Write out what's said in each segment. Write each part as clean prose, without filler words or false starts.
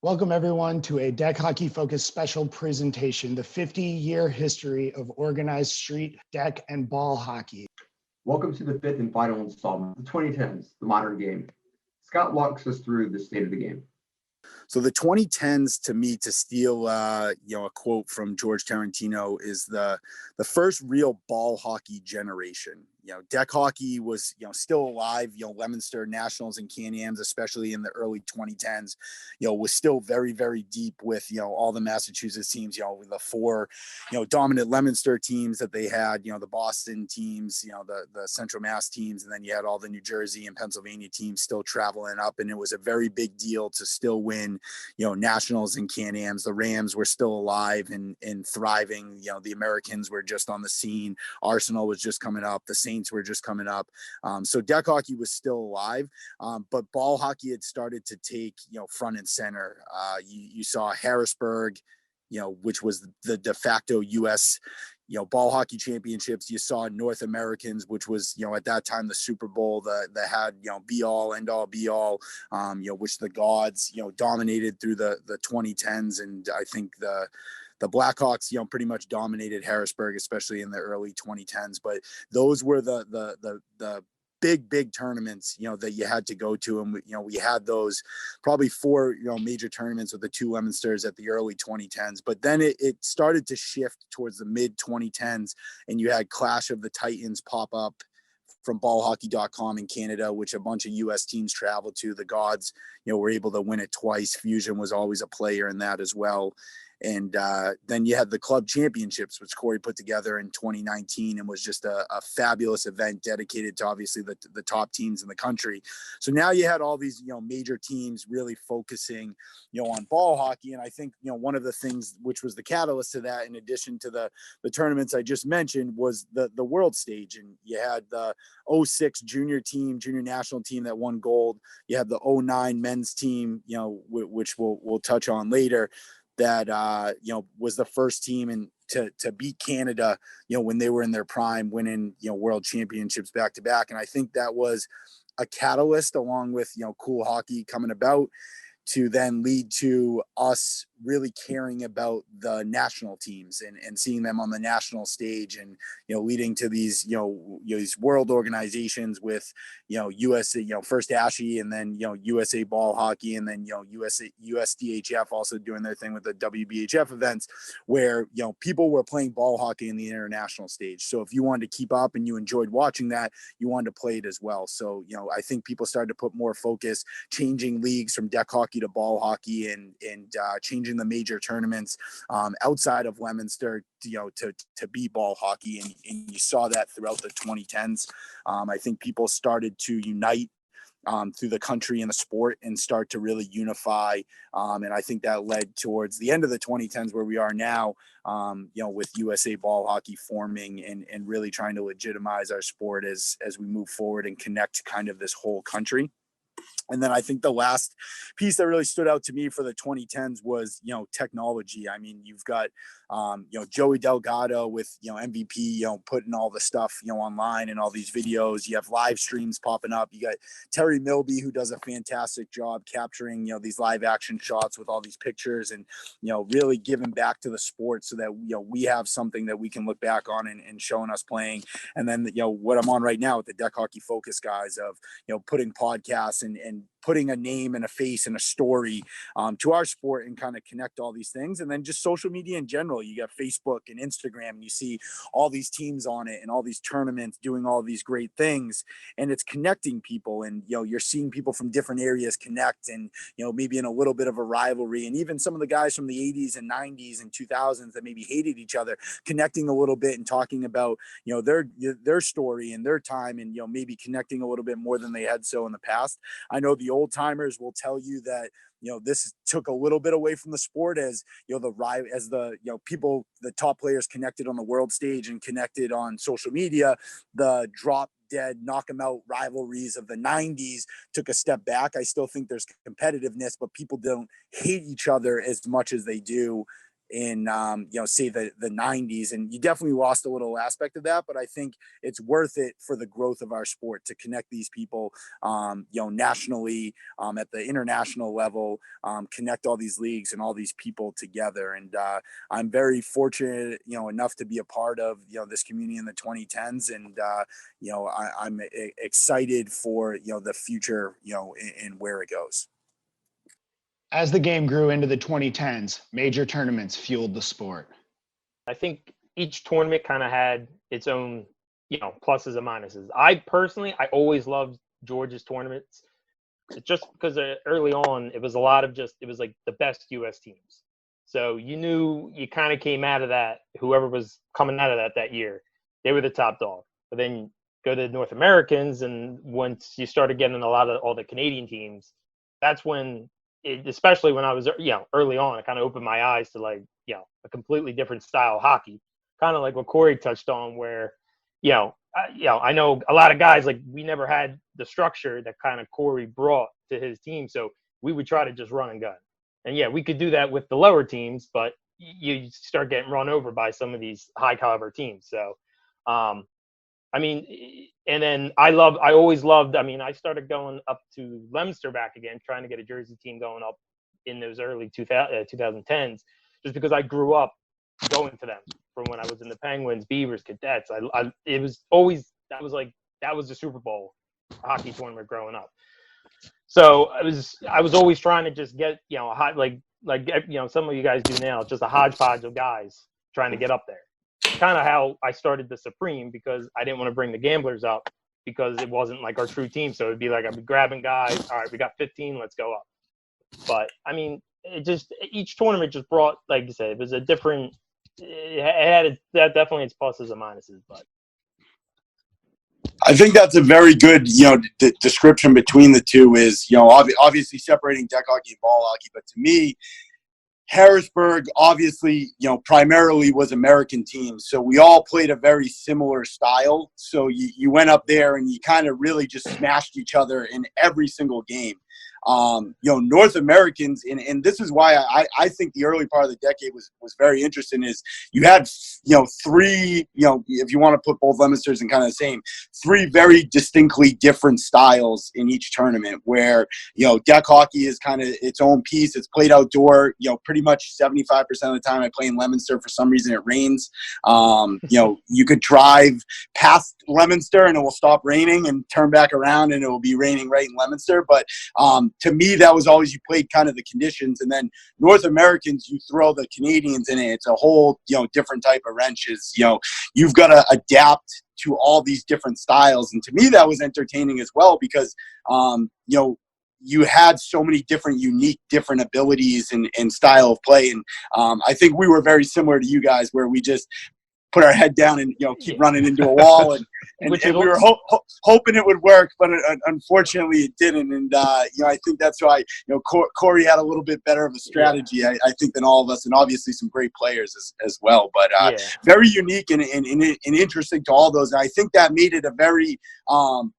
Welcome everyone to a deck hockey focused special presentation, the 50-year history of organized street, deck, and ball hockey. Welcome to the fifth and final installment, the 2010s, the modern game. Scott walks us through the state of the game. So the 2010s, to me, to steal a quote from George Tarantino, is the first real ball hockey generation. Deck hockey was still alive. Leominster Nationals and Can-Ams, especially in the early 2010s, was still very, very deep with all the Massachusetts teams. The four dominant Leominster teams that they had. The Boston teams, the Central Mass teams, and then you had all the New Jersey and Pennsylvania teams still traveling up, and it was a very big deal to still win Nationals and Can-Ams. The Rams were still alive and thriving. The Americans were just on the scene. Arsenal was just coming up. The Saints were just coming up. So deck hockey was still alive, but ball hockey had started to take, front and center. You saw Harrisburg, which was the de facto U.S., ball hockey championships. You saw North Americans, which was, at that time, the Super Bowl that had, be all, end all, be all, which the gods, dominated through the 2010s. And I think the Blackhawks, pretty much dominated Harrisburg, especially in the early 2010s. But those were the big tournaments, that you had to go to. And, we had those probably four, major tournaments with the two Leominsters at the early 2010s. But then it started to shift towards the mid 2010s, and you had Clash of the Titans pop up from ballhockey.com in Canada, which a bunch of U.S. teams traveled to. The gods, were able to win it twice. Fusion was always a player in that as well. And then you had the club championships, which Cory put together in 2019, and was just a fabulous event dedicated to obviously the top teams in the country. So now you had all these, major teams really focusing, on ball hockey. And I think, one of the things which was the catalyst to that, in addition to the tournaments I just mentioned, was the world stage. And you had the 06 junior national team that won gold. You had the 09 men's team, which we'll touch on later, that was the first team to beat Canada, when they were in their prime, winning, world championships back to back. And I think that was a catalyst, along with, cool hockey coming about, to then lead to us really caring about the national teams and seeing them on the national stage, and leading to these these world organizations with USA, first ASHE, and then USA ball hockey, and then USDHF also doing their thing with the WBHF events, where people were playing ball hockey in the international stage. So if you wanted to keep up and you enjoyed watching that, you wanted to play it as well. So I think people started to put more focus, changing leagues from deck hockey to ball hockey, and changing the major tournaments outside of Leominster, to be ball hockey. And you saw that throughout the 2010s. I think people started to unite through the country and the sport, and start to really unify. And I think that led towards the end of the 2010s, where we are now, with USA ball hockey forming and really trying to legitimize our sport as we move forward and connect kind of this whole country. And then I think the last piece that really stood out to me for the 2010s was, technology. I mean, you've got, Joey Delgado with, MVP, putting all the stuff, online, and all these videos. You have live streams popping up. You got Terry Milby, who does a fantastic job capturing, these live action shots with all these pictures, and, really giving back to the sport, so that, we have something that we can look back on and showing us playing. And then, what I'm on right now with the Deck Hockey Focus guys, of, putting podcasts and putting a name and a face and a story to our sport, and kind of connect all these things. And then just social media in general. You got Facebook and Instagram, and you see all these teams on it and all these tournaments doing all these great things, and it's connecting people. And you're seeing people from different areas connect, and maybe in a little bit of a rivalry, and even some of the guys from the 80s and 90s and 2000s that maybe hated each other, connecting a little bit and talking about their story and their time, and maybe connecting a little bit more than they had so in the past. I know the old timers will tell you that this took a little bit away from the sport, as the top players connected on the world stage and connected on social media. The drop dead knock 'em out rivalries of the 90s took a step back. I still think there's competitiveness, but people don't hate each other as much as they do in say the 90s, and you definitely lost a little aspect of that, but I think it's worth it for the growth of our sport to connect these people nationally, at the international level, connect all these leagues and all these people together. And I'm very fortunate enough to be a part of this community in the 2010s, and I'm excited for the future and where it goes. As the game grew into the 2010s, major tournaments fueled the sport. I think each tournament kind of had its own, pluses and minuses. I always loved George's tournaments. It's just because early on, it was a lot of it was like the best U.S. teams. So you knew you kind of came out of that, whoever was coming out of that year, they were the top dog. But then go to the North Americans, and once you started getting a lot of all the Canadian teams, that's when, especially when I was, early on, it kind of opened my eyes to a completely different style of hockey. Kind of like what Cory touched on, where, I know a lot of guys, we never had the structure that kind of Cory brought to his team. So we would try to just run and gun. And we could do that with the lower teams, but you start getting run over by some of these high caliber teams. So, and then I started going up to Leominster back again, trying to get a Jersey team going up in those early 2010s, just because I grew up going to them from when I was in the Penguins, Beavers, Cadets. It was always, that was the Super Bowl hockey tournament growing up. So I was always trying to just get, a hot, some of you guys do now, just a hodgepodge of guys trying to get up there. Kind of how I started the Supreme, because I didn't want to bring the Gamblers up because it wasn't like our true team. So it'd be like I'd be grabbing guys. All right, we got 15. Let's go up. But each tournament just brought, like you said, it was a different. It had definitely its pluses and minuses. But I think that's a very good description between the two. Is obviously separating deck hockey and ball hockey, but to me, Harrisburg obviously, primarily was American teams. So we all played a very similar style. So you went up there and you kind of really just smashed each other in every single game. North Americans, and this is why I think the early part of the decade was very interesting, is you had, three, if you want to put both Leominsters in kind of the same, three very distinctly different styles in each tournament, where, deck hockey is kind of its own piece. It's played outdoor, pretty much 75% of the time I play in Leominster. For some reason it rains. You could drive past Leominster and it will stop raining and turn back around and it will be raining right in Leominster. But to me, that was always, you played kind of the conditions. And then North Americans, you throw the Canadians in it. It's a whole, different type of wrenches. You've got to adapt to all these different styles. And to me, that was entertaining as well, because, you had so many different abilities and style of play. And I think we were very similar to you guys, where we just put our head down and keep running into a wall, and we were hoping it would work, but unfortunately it didn't. And I think that's why Cory had a little bit better of a strategy, I think, than all of us, and obviously some great players as well. But very unique and interesting to all those. And I think that made it a very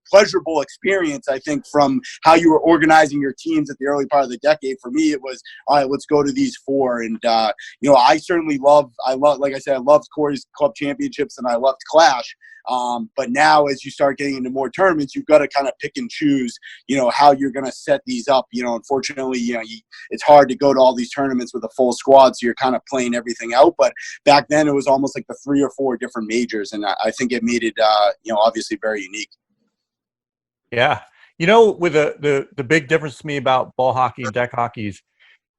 pleasurable experience. I think from how you were organizing your teams at the early part of the decade. For me, it was, all right, let's go to these four. And I certainly like I said, I loved Cory's club championships and I loved Clash. But now, as you start getting into more tournaments, you've got to kind of pick and choose, how you're going to set these up. Unfortunately, it's hard to go to all these tournaments with a full squad, so you're kind of playing everything out. But back then, it was almost like the 3 or 4 different majors, and I think it made it, obviously very unique. Yeah. With the big difference to me about ball hockey and deck hockey is,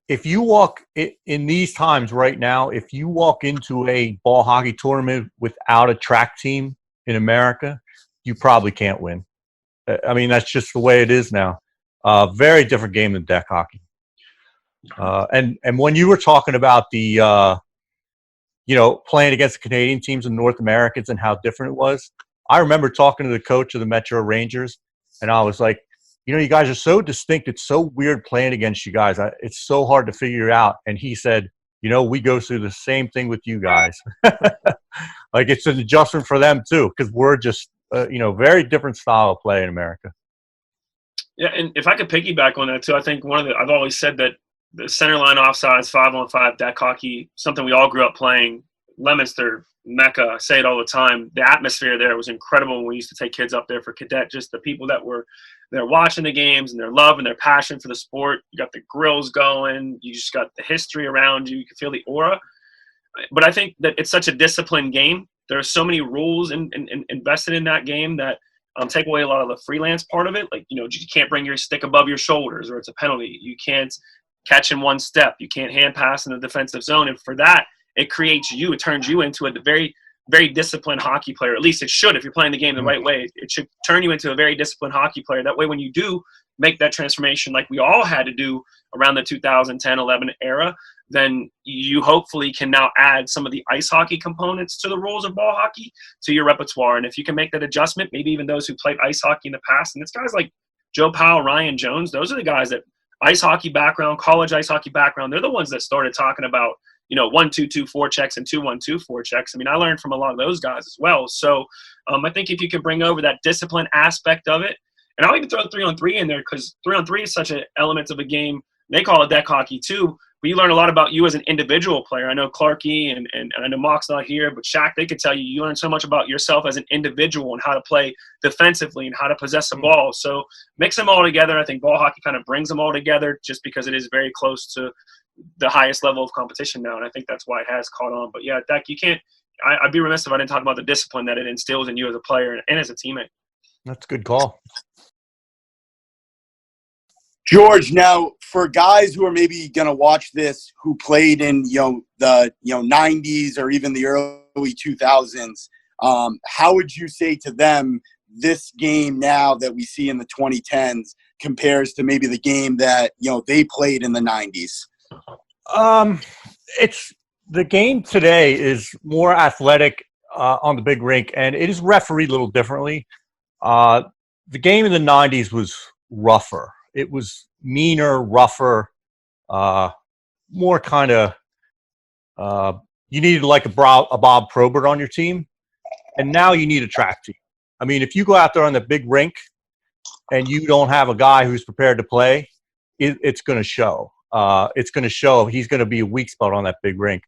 if you walk in these times right now, if you walk into a ball hockey tournament without a track team in America, you probably can't win. I mean, that's just the way it is now. Very different game than deck hockey. And when you were talking about the, playing against the Canadian teams and North Americans and how different it was, I remember talking to the coach of the Metro Rangers, and I was like, you guys are so distinct. It's so weird playing against you guys. It's so hard to figure it out. And he said, we go through the same thing with you guys. Like, it's an adjustment for them too, because we're just, very different style of play in America. Yeah, and if I could piggyback on that too, I think I've always said that the center line offsides, 5-on-5 deck hockey, something we all grew up playing. Leominster, Mecca, I say it all the time. The atmosphere there was incredible when we used to take kids up there for cadet. Just the people that were there watching the games and their love and their passion for the sport. You got the grills going. You just got the history around you. You can feel the aura. But I think that it's such a disciplined game. There are so many rules invested in that game that take away a lot of the freelance part of it. Like, you can't bring your stick above your shoulders or it's a penalty. You can't catch in one step. You can't hand pass in the defensive zone. And for that, it creates you. It turns you into a very, very disciplined hockey player. At least it should if you're playing the game the right way. It should turn you into a very disciplined hockey player. That way when you do make that transformation like we all had to do around the 2010-11 era, then you hopefully can now add some of the ice hockey components to the rules of ball hockey to your repertoire. And if you can make that adjustment, maybe even those who played ice hockey in the past, and it's guys like Joe Powell, Ryan Jones, those are the guys that ice hockey background, college ice hockey background, they're the ones that started talking about, 1-2-2 forechecks and 2-1-2 forechecks. I mean, I learned from a lot of those guys as well. So I think if you can bring over that discipline aspect of it, and I'll even throw 3-on-3 in there because 3-on-3 is such an element of a game. They call it deck hockey too, but you learn a lot about you as an individual player. I know Clarkey and I know Mock's not here, but Shaq, they could tell you learn so much about yourself as an individual and how to play defensively and how to possess a ball. So mix them all together. I think ball hockey kind of brings them all together just because it is very close to the highest level of competition now, and I think that's why it has caught on. But yeah, Dak, you can't – I'd be remiss if I didn't talk about the discipline that it instills in you as a player and as a teammate. That's a good call. George, now for guys who are maybe going to watch this who played in the 90s or even the early 2000s, how would you say to them this game now that we see in the 2010s compares to maybe the game that they played in the 90s? It's the game today is more athletic on the big rink, and it is refereed a little differently. The game in the 90s was rougher. It was meaner, rougher, more kind of you needed like a Bob Probert on your team, and now you need a track team. I mean, if you go out there on the big rink and you don't have a guy who's prepared to play, it's going to show. It's going to show. He's going to be a weak spot on that big rink.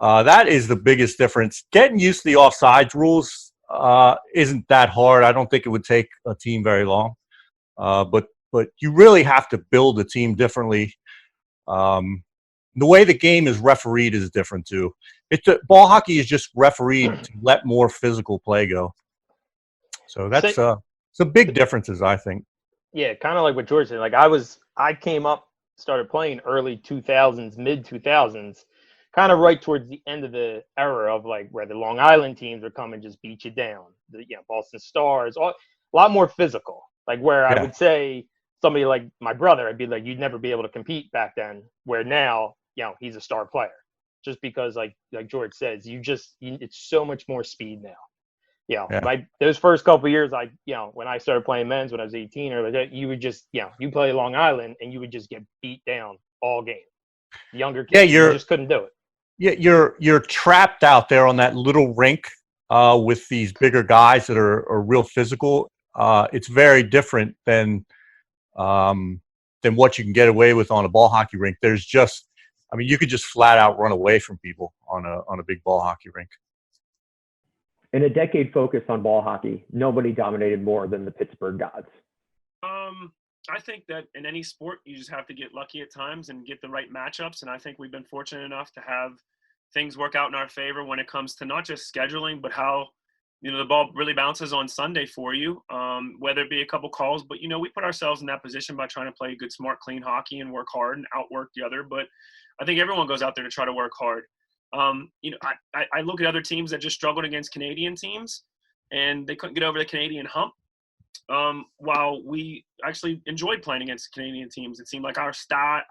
That is the biggest difference. Getting used to the offsides rules isn't that hard. I don't think it would take a team very long. But you really have to build a team differently. The way the game is refereed is different too. Ball hockey is just refereed to let more physical play go. So that's some big differences, I think. Yeah, kind of like what George said. Like I came up, started playing early 2000s, mid 2000s, kind of right towards the end of the era of like where the Long Island teams would come and just beat you down. The Boston Stars, a lot more physical. Like where I would say somebody like my brother, I'd be like, you'd never be able to compete back then. Where now, he's a star player, just because like George says, it's so much more speed now. Like those first couple of years, when I started playing men's when I was 18 or like that, you would just, you play Long Island and you would just get beat down all game. Younger kids, you just couldn't do it. Yeah, you're trapped out there on that little rink with these bigger guys that are real physical. It's very different than what you can get away with on a ball hockey rink. You could just flat out run away from people on a big ball hockey rink. In a decade focused on ball hockey, nobody dominated more than the Pittsburgh Gods. I think that in any sport, you just have to get lucky at times and get the right matchups. And I think we've been fortunate enough to have things work out in our favor when it comes to not just scheduling, but how, the ball really bounces on Sunday for you, whether it be a couple calls. But, we put ourselves in that position by trying to play good, smart, clean hockey and work hard and outwork the other. But I think everyone goes out there to try to work hard. I look at other teams that just struggled against Canadian teams and they couldn't get over the Canadian hump. While we actually enjoyed playing against Canadian teams, it seemed like our style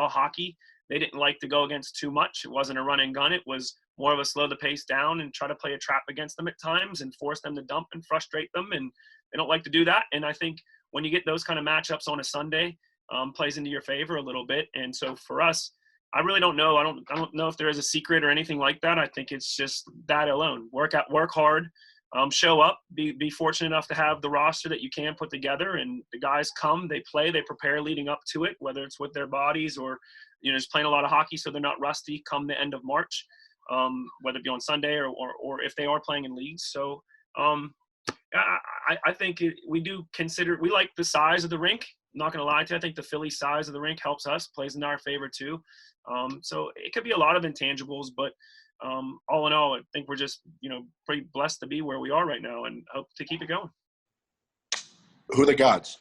of hockey, they didn't like to go against too much. It wasn't a run and gun. It was more of a slow the pace down and try to play a trap against them at times and force them to dump and frustrate them. And they don't like to do that. And I think when you get those kind of matchups on a Sunday, plays into your favor a little bit. And so for us, I really don't know. I don't know if there is a secret or anything like that. I think it's just that alone. Work hard. show up, be fortunate enough to have the roster that you can put together, and the guys come, they play, they prepare leading up to it, whether it's with their bodies or, just playing a lot of hockey so they're not rusty come the end of March, whether it be on Sunday or if they are playing in leagues. So I think we do consider, we like the size of the rink. I'm not going to lie to you. I think the Philly size of the rink helps us, plays in our favor too. So it could be a lot of intangibles, but all in all, I think we're just, pretty blessed to be where we are right now and hope to keep it going. Who are the gods?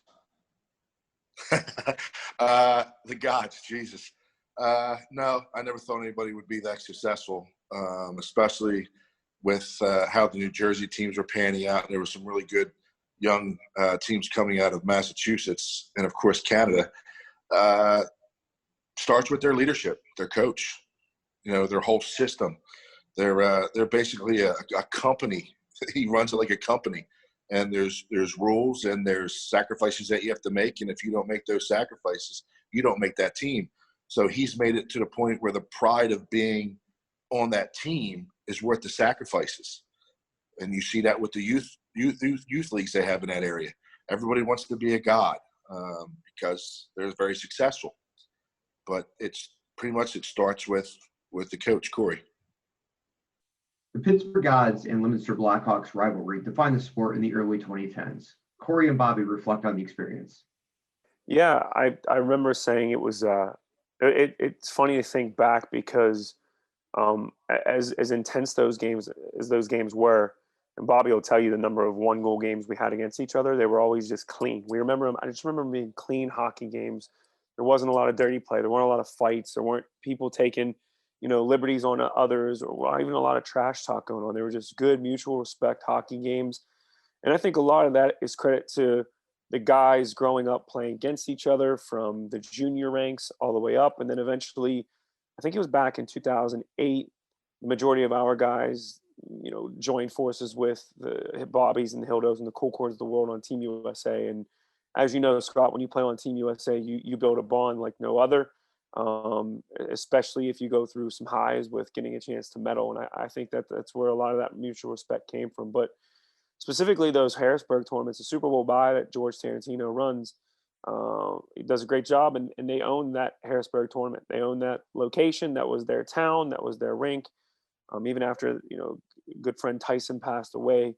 The gods, Jesus. No, I never thought anybody would be that successful, especially with how the New Jersey teams were panning out. There were some really good young teams coming out of Massachusetts and, of course, Canada. Starts with their leadership, their coach, their whole system. They're basically a company. He runs it like a company, and there's rules and there's sacrifices that you have to make. And if you don't make those sacrifices, you don't make that team. So he's made it to the point where the pride of being on that team is worth the sacrifices. And you see that with the youth leagues they have in that area. Everybody wants to be a god because they're very successful. But it's pretty much, it starts with the coach, Cory. The Pittsburgh Gods and Leominster Blackhawks rivalry defined the sport in the early 2010s. Cory and Bobby reflect on the experience. Yeah, I remember saying it was it's funny to think back because as intense those games were, and Bobby will tell you the number of 1-goal games we had against each other, they were always just clean. I just remember them being clean hockey games. There wasn't a lot of dirty play. There weren't a lot of fights. There weren't people taking, liberties on others, or even a lot of trash talk going on. They were just good, mutual respect hockey games. And I think a lot of that is credit to the guys growing up playing against each other from the junior ranks all the way up. And then eventually, I think it was back in 2008, the majority of our guys, joined forces with the Bobbies and the Hildos and the Cool Cords of the world on Team USA. And as you know, Scott, when you play on Team USA, you build a bond like no other, especially if you go through some highs with getting a chance to medal. And I think that's where a lot of that mutual respect came from. But specifically those Harrisburg tournaments, the Super Bowl bye that George Tarantino runs, he does a great job, and they own that Harrisburg tournament. They own that location. That was their town. That was their rink. Even after, good friend Tyson passed away,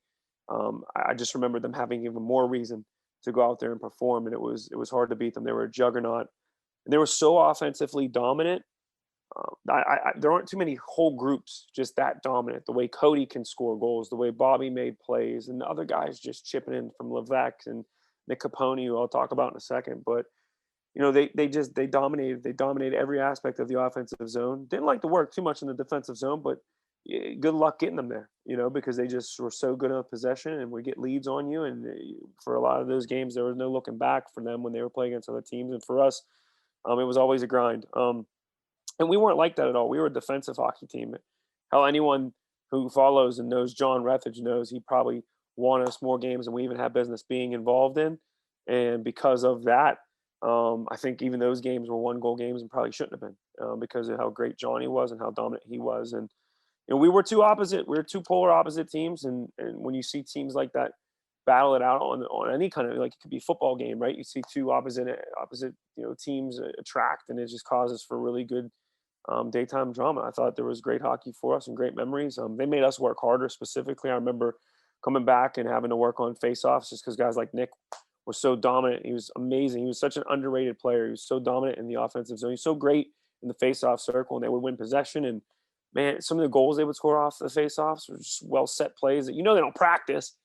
I just remember them having even more reason to go out there and perform, and it was hard to beat them. They were a juggernaut, and they were so offensively dominant. There aren't too many whole groups just that dominant. The way Cody can score goals, the way Bobby made plays, and the other guys just chipping in from Levesque and Nick Capone, who I'll talk about in a second. But they dominated. They dominated every aspect of the offensive zone. Didn't like to work too much in the defensive zone, but good luck getting them there, because they just were so good at possession and would get leads on you. And for a lot of those games, there was no looking back for them when they were playing against other teams. And for us, it was always a grind. And we weren't like that at all. We were a defensive hockey team. Hell, anyone who follows and knows John Rethage knows he probably won us more games than we even had business being involved in. And because of that, I think even those games were 1-goal games and probably shouldn't have been because of how great Johnny was and how dominant he was. And we were two polar opposite teams. And when you see teams like that battle it out on any kind of, like, it could be a football game, right? You see two opposite teams attract, and it just causes for really good daytime drama. I thought there was great hockey for us and great memories. They made us work harder. Specifically, I remember coming back and having to work on faceoffs just because guys like Nick were so dominant. He was amazing. He was such an underrated player. He was so dominant in the offensive zone. He's so great in the faceoff circle, and they would win possession. And man, some of the goals they would score off the faceoffs were just well set plays that they don't practice,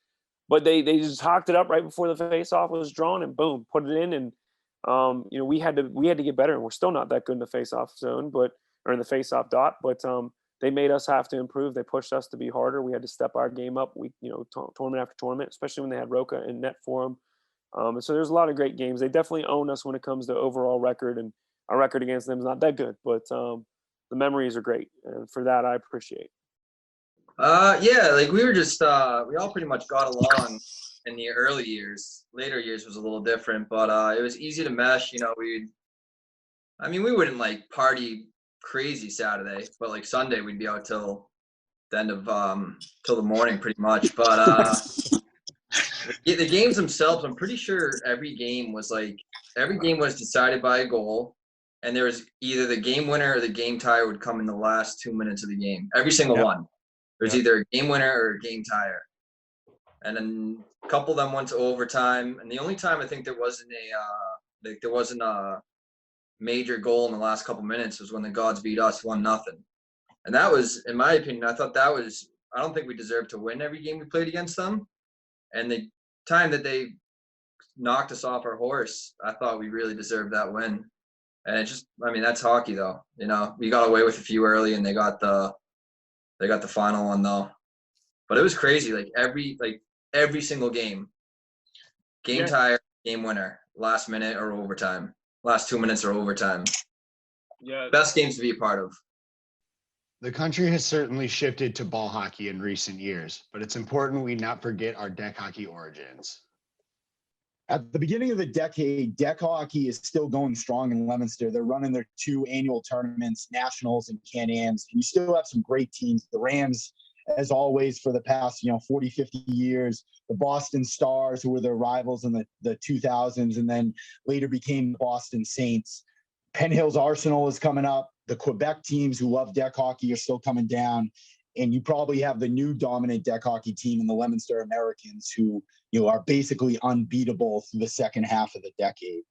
but they just hocked it up right before the faceoff was drawn, and boom, put it in. And we had to get better, and we're still not that good in the faceoff zone, or in the faceoff dot. But they made us have to improve. They pushed us to be harder. We had to step our game up. Tournament after tournament, especially when they had Roca in net for them. And so there's a lot of great games. They definitely own us when it comes to overall record, and our record against them is not that good, but the memories are great, and for that I appreciate. We were just we all pretty much got along in the early years. Later years was a little different, but it was easy to mesh. We wouldn't like party crazy Saturday, but like Sunday we'd be out till the end of till the morning pretty much. But the games themselves, I'm pretty sure every game was decided by a goal, and there was either the game winner or the game tire would come in the last 2 minutes of the game. Every single one. There's either a game winner or a game tire. And then a couple of them went to overtime. And the only time I think there wasn't a major goal in the last couple minutes was when the Gods beat us 1-0. And that was, in my opinion, I don't think we deserved to win every game we played against them. And the time that they knocked us off our horse, I thought we really deserved that win. And it's just, I mean, that's hockey though. You know, we got away with a few early and they got the final one though. But it was crazy. Like every single game, tire, game winner, last minute or overtime, last 2 minutes or overtime. Yeah. Best games to be a part of. The country has certainly shifted to ball hockey in recent years, but it's important we not forget our deck hockey origins. At the beginning of the decade, deck hockey is still going strong in Leominster. They're running their 2 annual tournaments, Nationals and Can-Ams, and you still have some great teams. The Rams, as always, for the past 40, 50 years, the Boston Stars, who were their rivals in the 2000s, and then later became the Boston Saints. Penn Hills Arsenal is coming up. The Quebec teams who love deck hockey are still coming down. And you probably have the new dominant deck hockey team in the Leominster Americans who, are basically unbeatable through the second half of the decade.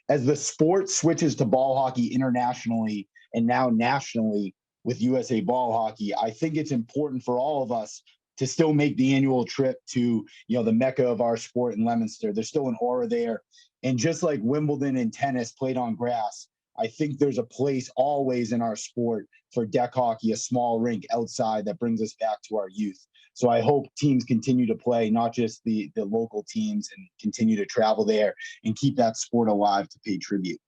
As the sport switches to ball hockey internationally and now nationally with USA Ball Hockey, I think it's important for all of us to still make the annual trip to, the mecca of our sport in Leominster. There's still an aura there. And just like Wimbledon and tennis played on grass, I think there's a place always in our sport for deck hockey, a small rink outside that brings us back to our youth. So I hope teams continue to play, not just the local teams, and continue to travel there and keep that sport alive to pay tribute.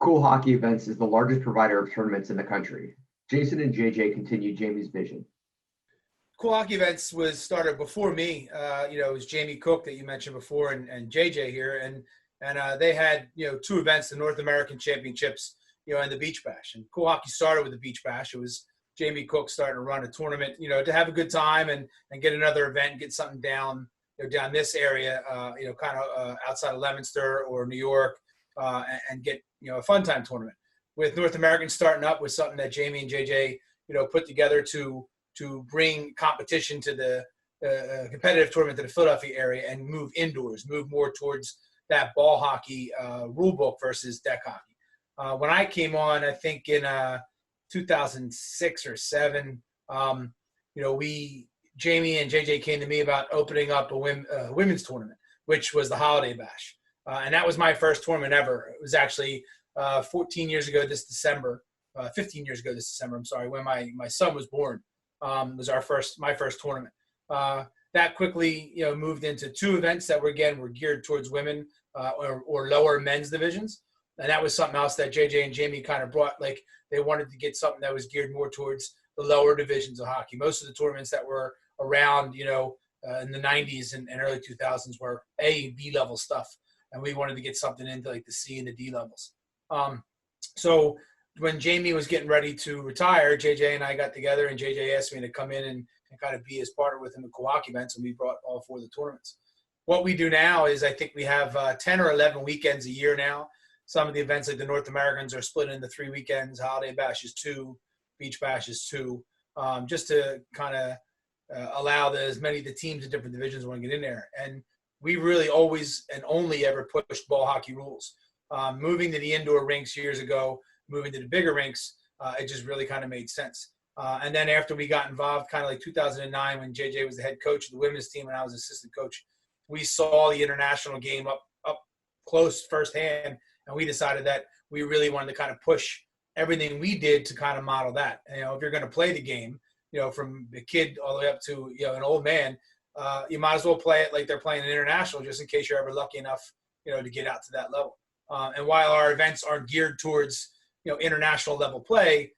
Cool Hockey Events is the largest provider of tournaments in the country. Jason and JJ continue Jamie's vision. Cool Hockey Events was started before me. It was Jamie Cook that you mentioned before and JJ here. And they had, 2 events, the North American Championships, and the Beach Bash. And Cool Hockey started with the Beach Bash. It was Jamie Cook starting to run a tournament, to have a good time and get another event, get something down, down this area, kind of outside of Leominster or New York, and get, a fun time tournament. With North American starting up with something that Jamie and JJ, put together to bring competition to the competitive tournament to the Philadelphia area and move indoors, move more towards that ball hockey rule book versus deck hockey. When I came on, I think in 2006 or 7, Jamie and JJ came to me about opening up a women's tournament, which was the Holiday Bash. And that was my first tournament ever. It was actually 15 years ago this December, I'm sorry, when my son was born, was my first tournament. That quickly, moved into 2 events that were geared towards women or lower men's divisions. And that was something else that JJ and Jamie kind of brought, like they wanted to get something that was geared more towards the lower divisions of hockey. Most of the tournaments that were around, in the 90s and early 2000s were A and B level stuff. And we wanted to get something into like the C and the D levels. So when Jamie was getting ready to retire, JJ and I got together and JJ asked me to come in and kind of be his partner with him at Cool Hockey Events, and we brought all 4 of the tournaments. What we do now is I think we have 10 or 11 weekends a year now. Some of the events like the North Americans are split into 3 weekends, Holiday Bash is 2, Beach Bash is 2, just to kind of allow as many of the teams in different divisions want to get in there. And we really always and only ever pushed ball hockey rules. Moving to the indoor rinks years ago, moving to the bigger rinks, it just really kind of made sense. And then after we got involved, kind of like 2009, when JJ was the head coach of the women's team and I was assistant coach, we saw the international game up close firsthand, and we decided that we really wanted to kind of push everything we did to kind of model that. And, if you're going to play the game, from a kid all the way up to an old man, you might as well play it like they're playing an international, just in case you're ever lucky enough to get out to that level. And while our events aren't geared towards international level play,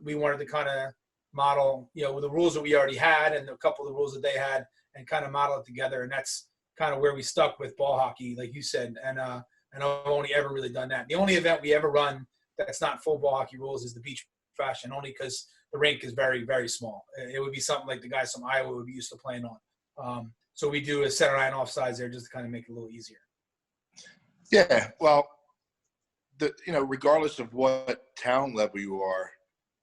we wanted to kind of model with the rules that we already had and a couple of the rules that they had, and kind of model it together. And that's kind of where we stuck with ball hockey, like you said. And I've only ever really done that. The only event we ever run that's not full ball hockey rules is the Beach fashion, only because the rink is very, very small. It would be something like the guys from Iowa would be used to playing on. So we do a center line offsides there just to kind of make it a little easier. Yeah, well, regardless of what talent level you are,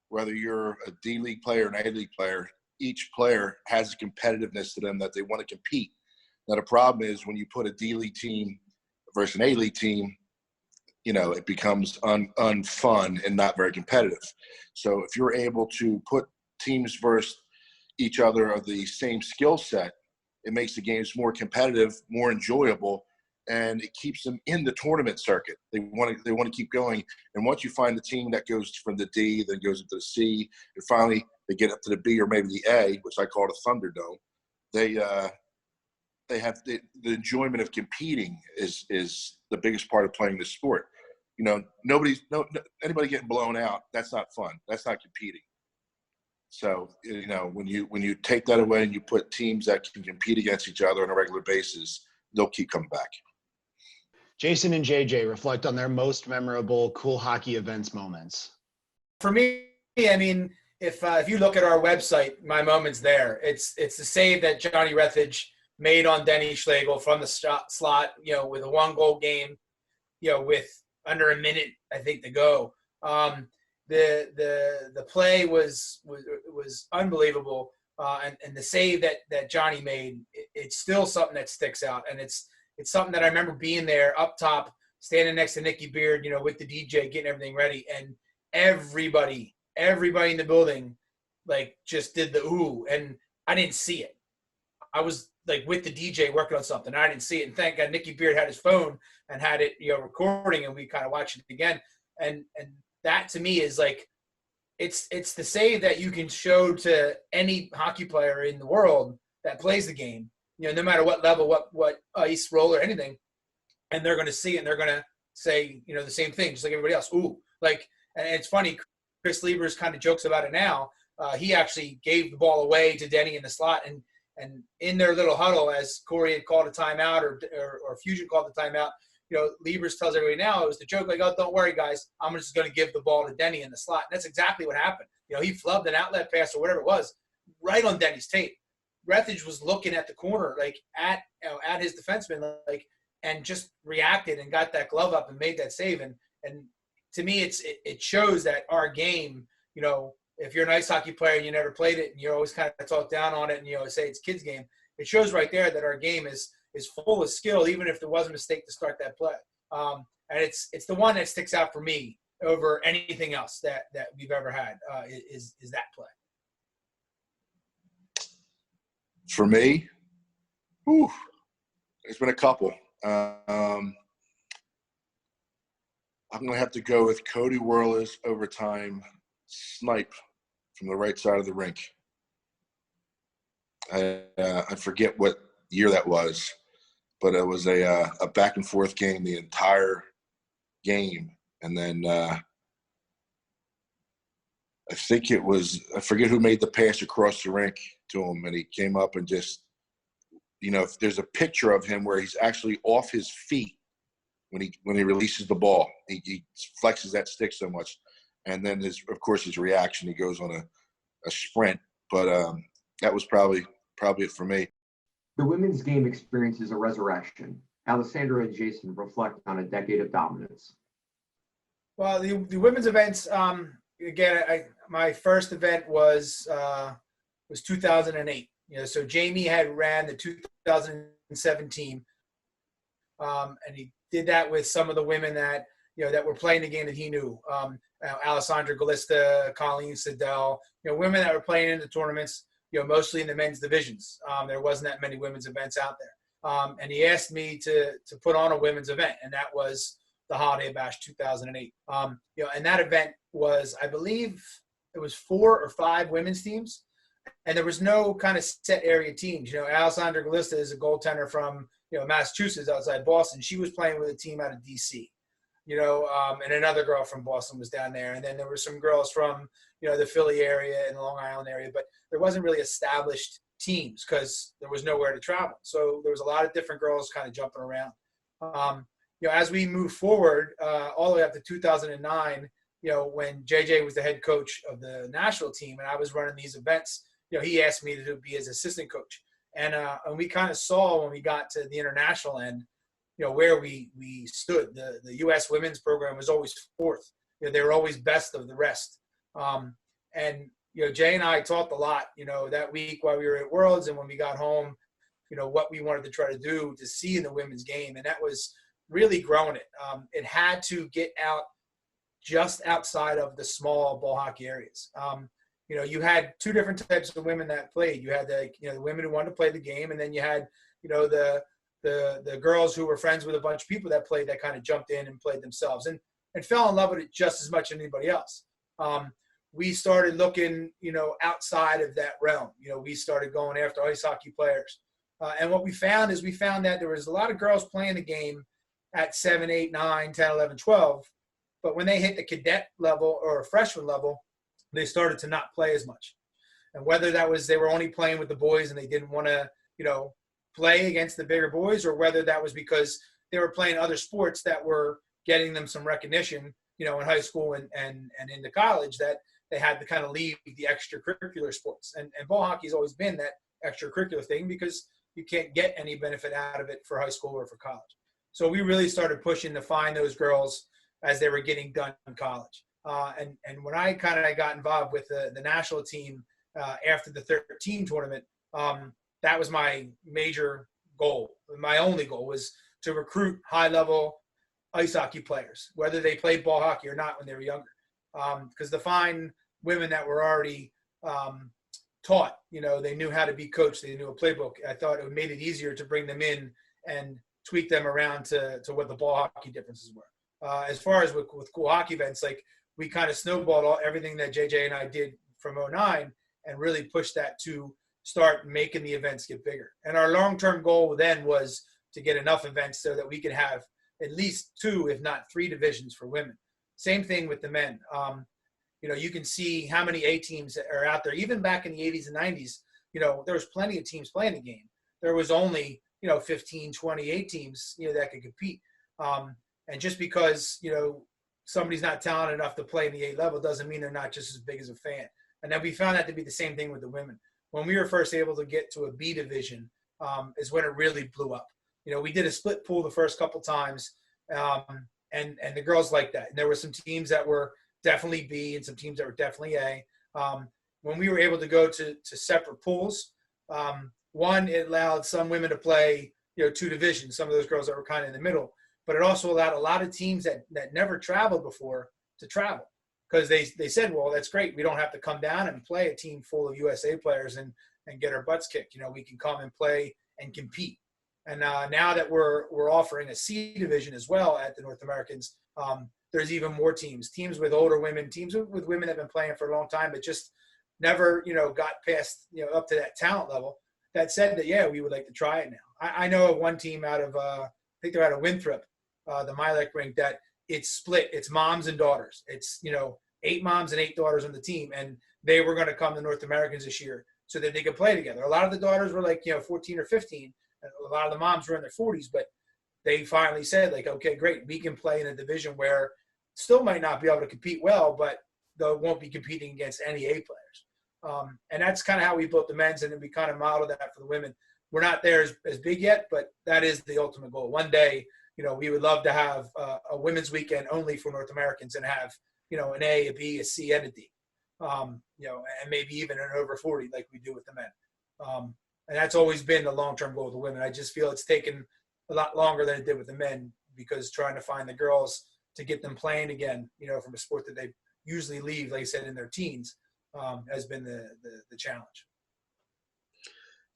whether you're a D League player or an A League player, each player has a competitiveness to them that they want to compete. Now, the problem is when you put a D League team versus an A League team, it becomes unfun and not very competitive. So if you're able to put teams versus each other of the same skill set, it makes the games more competitive, more enjoyable, and it keeps them in the tournament circuit. They want to keep going. And once you find the team that goes from the D, then goes into the C, and finally they get up to the B or maybe the A, which I call the Thunderdome, they have the enjoyment of competing is the biggest part of playing this sport. Anybody getting blown out, that's not fun. That's not competing. So, when you take that away and you put teams that can compete against each other on a regular basis, they'll keep coming back. Jason and JJ, reflect on their most memorable cool hockey events moments. For me, I mean, if you look at our website, my moment's there. It's the save that Johnny Rethage made on Denny Schlegel from the slot, with a 1-goal game, with under a minute, I think, to go. The play was unbelievable, and the save that Johnny made, it's still something that sticks out, and it's something that I remember being there up top, standing next to Nicky Beard, with the DJ, getting everything ready, and everybody in the building, just did the ooh, and I didn't see it. I was with the DJ working on something. I didn't see it, and thank God Nicky Beard had his phone and had it, recording, and we kind of watched it again, and that to me is it's the save that you can show to any hockey player in the world that plays the game, no matter what level, what ice, roll, or anything, and they're going to see it and they're going to say, the same thing, just like everybody else. Ooh, and it's funny. Chris Liebers kind of jokes about it now. He actually gave the ball away to Denny in the slot, and in their little huddle, as Cory had called a timeout or Fusion called the timeout, Liebers tells everybody now, it was the joke, oh, don't worry, guys, I'm just going to give the ball to Denny in the slot. And that's exactly what happened. He flubbed an outlet pass or whatever it was right on Denny's tape. Rethage was looking at the corner, at his defenseman, and just reacted and got that glove up and made that save. And to me, it shows that our game, if you're an ice hockey player and you never played it and you always kind of talk down on it and say it's kids' game, it shows right there that our game is full of skill, even if there was a mistake to start that play. And it's the one that sticks out for me over anything else that we've ever had is that play. For me, there's been a couple. I'm going to have to go with Cody Wuerl's overtime snipe from the right side of the rink. I forget what year that was, but it was a back and forth game the entire game. And then I think it was, I forget who made the pass across the rink to him, and he came up and just, if there's a picture of him where he's actually off his feet when he releases the ball. He flexes that stick so much. And then his reaction, he goes on a sprint. But that was probably it for me. The women's game experiences a resurrection. Alessandra and Jason reflect on a decade of dominance. Well, the women's events, again, my first event was 2008. So Jamie had ran the 2017, and he did that with some of the women that that were playing the game that he knew. Alessandra Gallista, Colleen Siddell, women that were playing in the tournaments, mostly in the men's divisions. There wasn't that many women's events out there. And he asked me to put on a women's event, and that was the Holiday Bash 2008. And that event was, I believe, it was 4 or 5 women's teams, and there was no kind of set area teams. Alessandra Gallista is a goaltender from Massachusetts outside Boston. She was playing with a team out of DC. And another girl from Boston was down there. And then there were some girls from, the Philly area and the Long Island area, but there wasn't really established teams because there was nowhere to travel. So there was a lot of different girls kind of jumping around. As we move forward, all the way up to 2009, when JJ was the head coach of the national team and I was running these events, he asked me to be his assistant coach. And we kind of saw when we got to the international end, where we stood. The U.S. women's program was always fourth. They were always best of the rest. And Jay and I talked a lot, that week while we were at Worlds and when we got home, what we wanted to try to do to see in the women's game. And that was really growing it. It had to get out just outside of the small ball hockey areas. You had two different types of women that played. You had the women who wanted to play the game, and then you had, the girls who were friends with a bunch of people that played that kind of jumped in and played themselves and fell in love with it just as much as anybody else. We started looking, outside of that realm. We started going after ice hockey players. And what we found that there was a lot of girls playing the game at 7, 8, 9, 10, 11, 12. But when they hit the cadet level or freshman level, they started to not play as much. And whether that was they were only playing with the boys and they didn't want to, play against the bigger boys, or whether that was because they were playing other sports that were getting them some recognition, in high school and into college, that they had to kind of leave the extracurricular sports. And ball hockey has always been that extracurricular thing because you can't get any benefit out of it for high school or for college. So we really started pushing to find those girls as they were getting done in college. And when I kind of got involved with the national team after the 13 tournament, that was my major goal. My only goal was to recruit high-level ice hockey players, whether they played ball hockey or not when they were younger. Because to find women that were already taught, they knew how to be coached, they knew a playbook, I thought it made it easier to bring them in and tweak them around to what the ball hockey differences were. As far as with cool hockey events, we kind of snowballed everything that JJ and I did from 2009 and really pushed that to start making the events get bigger. And our long-term goal then was to get enough events so that we could have at least 2, if not 3 divisions for women. Same thing with the men. You can see how many A teams are out there. Even back in the 80s and 90s, there was plenty of teams playing the game. There was only, 15, 20 A teams, that could compete. And just because, somebody's not talented enough to play in the A level doesn't mean they're not just as big as a fan. And then we found that to be the same thing with the women. When we were first able to get to a B division is when it really blew up. We did a split pool the first couple times, and the girls liked that. And there were some teams that were definitely B and some teams that were definitely A. When we were able to go to separate pools, one, it allowed some women to play, 2 divisions, some of those girls that were kind of in the middle. But it also allowed a lot of teams that never traveled before to travel. Because they said, well, that's great. We don't have to come down and play a team full of USA players and get our butts kicked. We can come and play and compete. And now that we're offering a C division as well at the North Americans, there's even more teams with older women, teams with women that have been playing for a long time, but just never, got past, up to that talent level that said that, yeah, we would like to try it now. I know of one team out of, I think they're out of Winthrop, the Milek rink, that it's split. It's moms and daughters. It's, 8 moms and 8 daughters on the team. And they were going to come to North Americans this year so that they could play together. A lot of the daughters were 14 or 15. And a lot of the moms were in their 40s, but they finally said, okay, great. We can play in a division where still might not be able to compete well, but they won't be competing against any A players. And that's kind of how we built the men's, and then we kind of modeled that for the women. We're not there as big yet, but that is the ultimate goal. One day, we would love to have a women's weekend only for North Americans and have, an A, a B, a C, and a D, and maybe even an over 40 like we do with the men. And that's always been the long-term goal of the women. I just feel it's taken a lot longer than it did with the men because trying to find the girls to get them playing again, from a sport that they usually leave, like I said, in their teens, has been the challenge.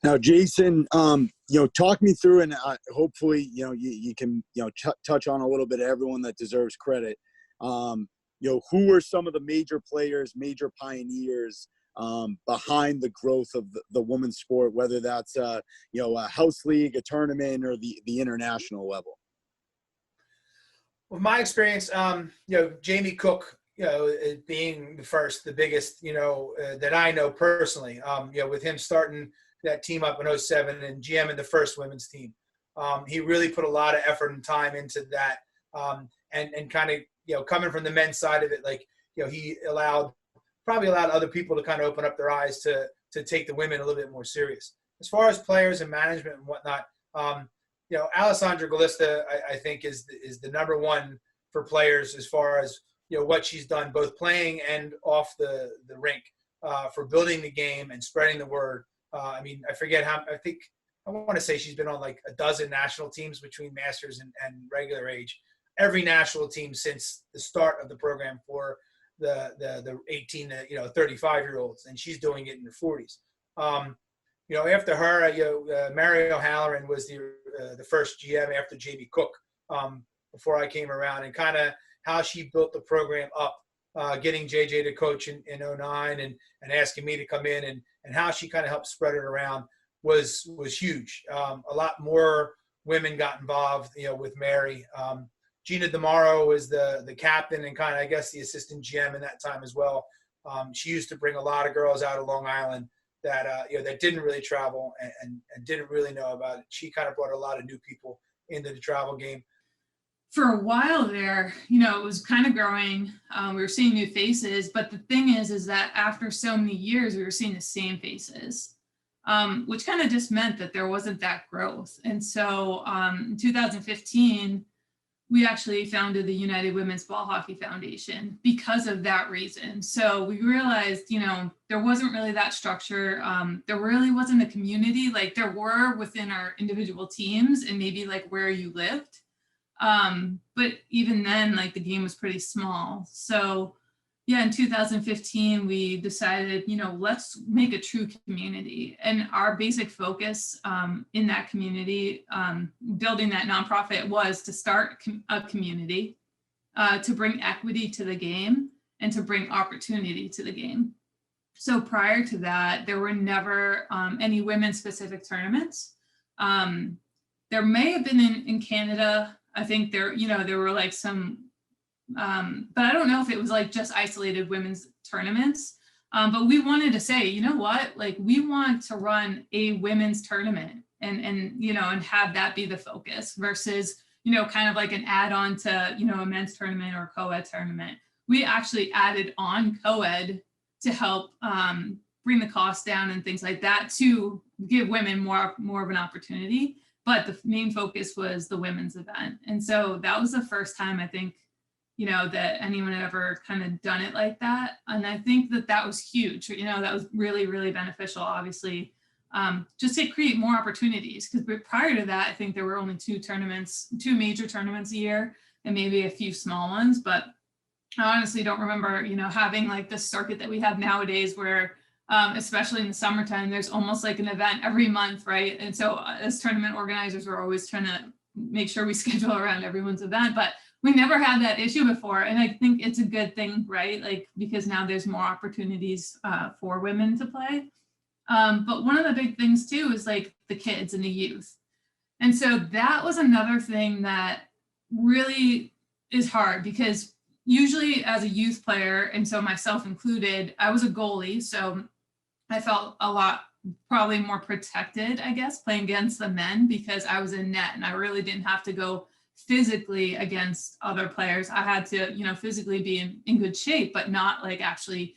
Now, Jason, talk me through, and hopefully, you can, touch on a little bit of everyone that deserves credit. Who were some of the major players, major pioneers behind the growth of the women's sport, whether that's, a house league, a tournament, or the international level? With my experience, Jamie Cook, being the biggest, that I know personally, with him starting that team up in 07 and GM in the first women's team. He really put a lot of effort and time into that. And kind of, coming from the men's side of it, he probably allowed other people to kind of open up their eyes to take the women a little bit more serious. As far as players and management and whatnot, Alessandra Gallista, I think is the number one for players as far as what she's done both playing and off the rink for building the game and spreading the word. I forget how. I want to say she's been on like a dozen national teams between masters and regular age. Every national team since the start of the program for the 18 to 35-year-olds, and she's doing it in her 40s. After her, Mario Halloran was the first GM after Jamie Cook before I came around, and kind of how she built the program up, getting JJ to coach in 09 and asking me to come in, and how she kind of helped spread it around was huge. A lot more women got involved, with Mary. Gina DeMauro was the captain and kind of, I guess, the assistant GM in that time as well. She used to bring a lot of girls out of Long Island that that didn't really travel and didn't really know about it. She kind of brought a lot of new people into the travel game. For a while there, it was kind of growing. We were seeing new faces, but the thing is that after so many years, we were seeing the same faces, which kind of just meant that there wasn't that growth. And so in 2015, we actually founded the United Women's Ball Hockey Foundation because of that reason. So we realized, there wasn't really that structure. There really wasn't a community. Like there were within our individual teams and maybe like where you lived. But even then, like the game was pretty small. So yeah, in 2015, we decided, let's make a true community. And our basic focus in that community, building that nonprofit, was to start a community, to bring equity to the game and to bring opportunity to the game. So prior to that, there were never any women-specific tournaments. There may have been in Canada. I think there were like some, but I don't know if it was like just isolated women's tournaments. But we wanted to say, like we want to run a women's tournament and have that be the focus versus, kind of like an add-on to, a men's tournament or a co-ed tournament. We actually added on co-ed to help bring the cost down and things like that to give women more of an opportunity. But the main focus was the women's event. And so that was the first time I think, that anyone had ever kind of done it like that. And I think that was huge. That was really, really beneficial, obviously, just to create more opportunities. Because prior to that, I think there were only two major tournaments a year and maybe a few small ones. But I honestly don't remember, having like the circuit that we have nowadays where, especially in the summertime, there's almost like an event every month, right? And so as tournament organizers, we're always trying to make sure we schedule around everyone's event, but we never had that issue before. And I think it's a good thing, right? Like, because now there's more opportunities for women to play. But one of the big things too is like the kids and the youth. And so that was another thing that really is hard because usually as a youth player, and so myself included, I was a goalie. So I felt a lot probably more protected, I guess, playing against the men because I was in net and I really didn't have to go physically against other players. I had to, physically be in good shape, but not like actually,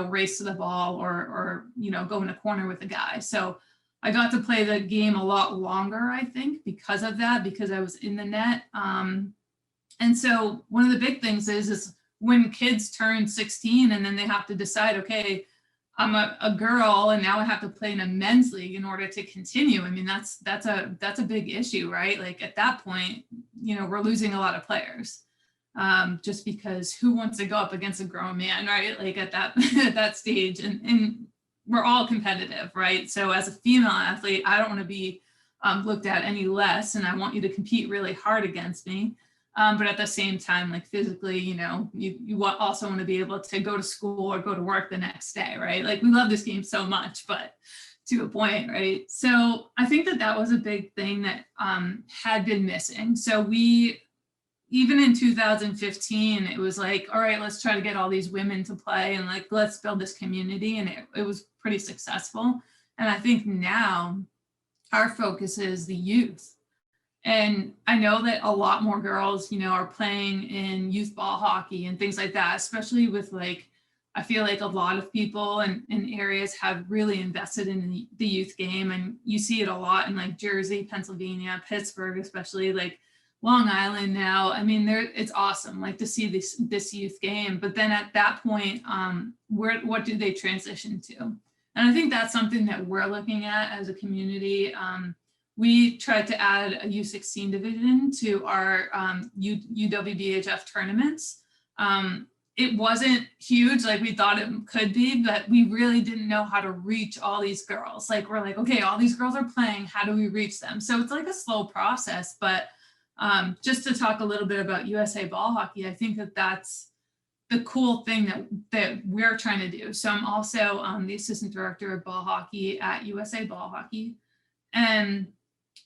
race to the ball or go in a corner with a guy. So I got to play the game a lot longer, I think, because of that, because I was in the net. And so one of the big things is when kids turn 16 and then they have to decide, okay, I'm a girl and now I have to play in a men's league in order to continue. I mean, that's a big issue, right? Like at that point, we're losing a lot of players just because who wants to go up against a grown man, right? Like at that stage, and we're all competitive, right? So as a female athlete, I don't want to be looked at any less, and I want you to compete really hard against me. But at the same time, like physically, you also want to be able to go to school or go to work the next day, right? Like we love this game so much, but to a point, right? So I think that was a big thing that had been missing. So even in 2015, it was like, all right, let's try to get all these women to play and like, let's build this community. And it was pretty successful. And I think now our focus is the youth. And I know that a lot more girls, are playing in youth ball hockey and things like that, especially with I feel like a lot of people in areas have really invested in the youth game. And you see it a lot in Jersey, Pennsylvania, Pittsburgh, especially Long Island now. I mean, it's awesome to see this youth game. But then at that point, what do they transition to? And I think that's something that we're looking at as a community. We tried to add a U16 division to our UWBHF tournaments. It wasn't huge like we thought it could be, but we really didn't know how to reach all these girls. We're okay, all these girls are playing, how do we reach them? So it's a slow process, but just to talk a little bit about USA Ball Hockey, I think that's the cool thing that we're trying to do. So I'm also the assistant director of ball hockey at USA Ball Hockey. And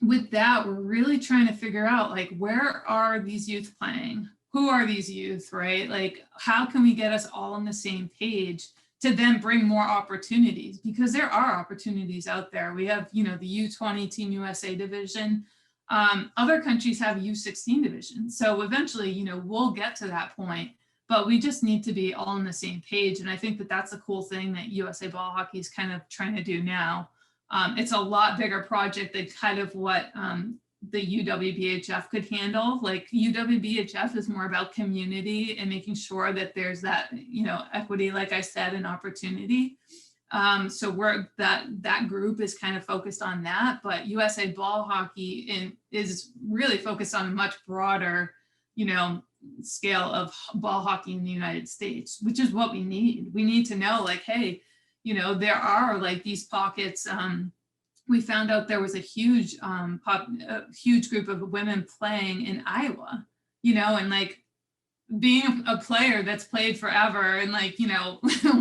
with that, we're really trying to figure out where are these youth playing? Who are these youth, right? How can we get us all on the same page to then bring more opportunities? Because there are opportunities out there. We have, the U20 Team USA division. Other countries have U16 divisions. So eventually, we'll get to that point, but we just need to be all on the same page. And I think that that's a cool thing that USA Ball Hockey is kind of trying to do now. It's a lot bigger project than kind of what the UWBHF could handle. UWBHF is more about community and making sure that there's that, equity, like I said, and opportunity. So that group is kind of focused on that, but USA Ball Hockey is really focused on a much broader, scale of ball hockey in the United States, which is what we need. We need to know hey, there are these pockets. We found out there was a huge group of women playing in Iowa, and being a player that's played forever and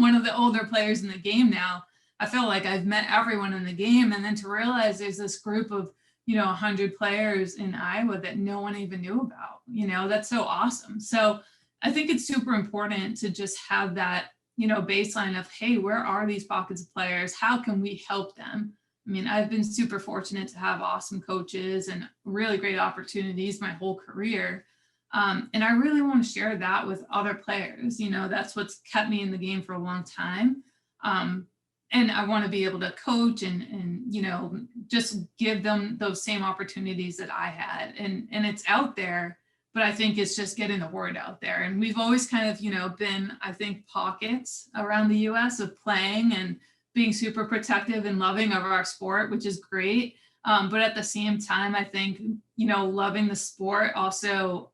one of the older players in the game now, I feel like I've met everyone in the game. And then to realize there's this group of, 100 players in Iowa that no one even knew about, that's so awesome. So I think it's super important to just have that, baseline of, hey, where are these pockets of players? How can we help them? I mean, I've been super fortunate to have awesome coaches and really great opportunities my whole career. And I really want to share that with other players. That's what's kept me in the game for a long time. And I want to be able to coach and just give them those same opportunities that I had. And it's out there, but I think it's just getting the word out there. And we've always kind of, been, I think, pockets around the US of playing and being super protective and loving of our sport, which is great. But at the same time, I think, loving the sport also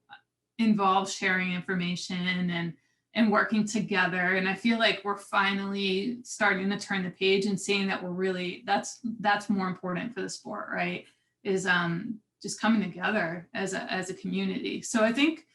involves sharing information and working together. And I feel like we're finally starting to turn the page and seeing that we're really, that's more important for the sport, right? Is just coming together as a community. So I think,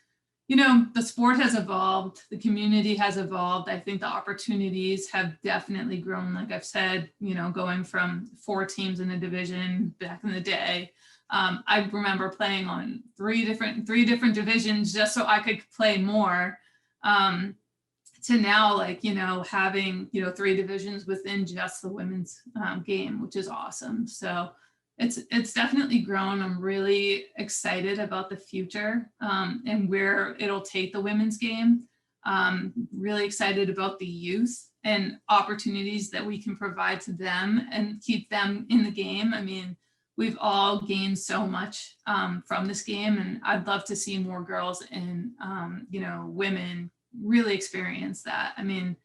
the sport has evolved, the community has evolved. I think the opportunities have definitely grown. Like I've said, going from 4 teams in the division back in the day. I remember playing on three different divisions just so I could play more. To now, having 3 divisions within just the women's game, which is awesome. So it's definitely grown. I'm really excited about the future and where it'll take the women's game. Really excited about the youth and opportunities that we can provide to them and keep them in the game. I mean, we've all gained so much from this game, and I'd love to see more girls and women really experience that. I mean,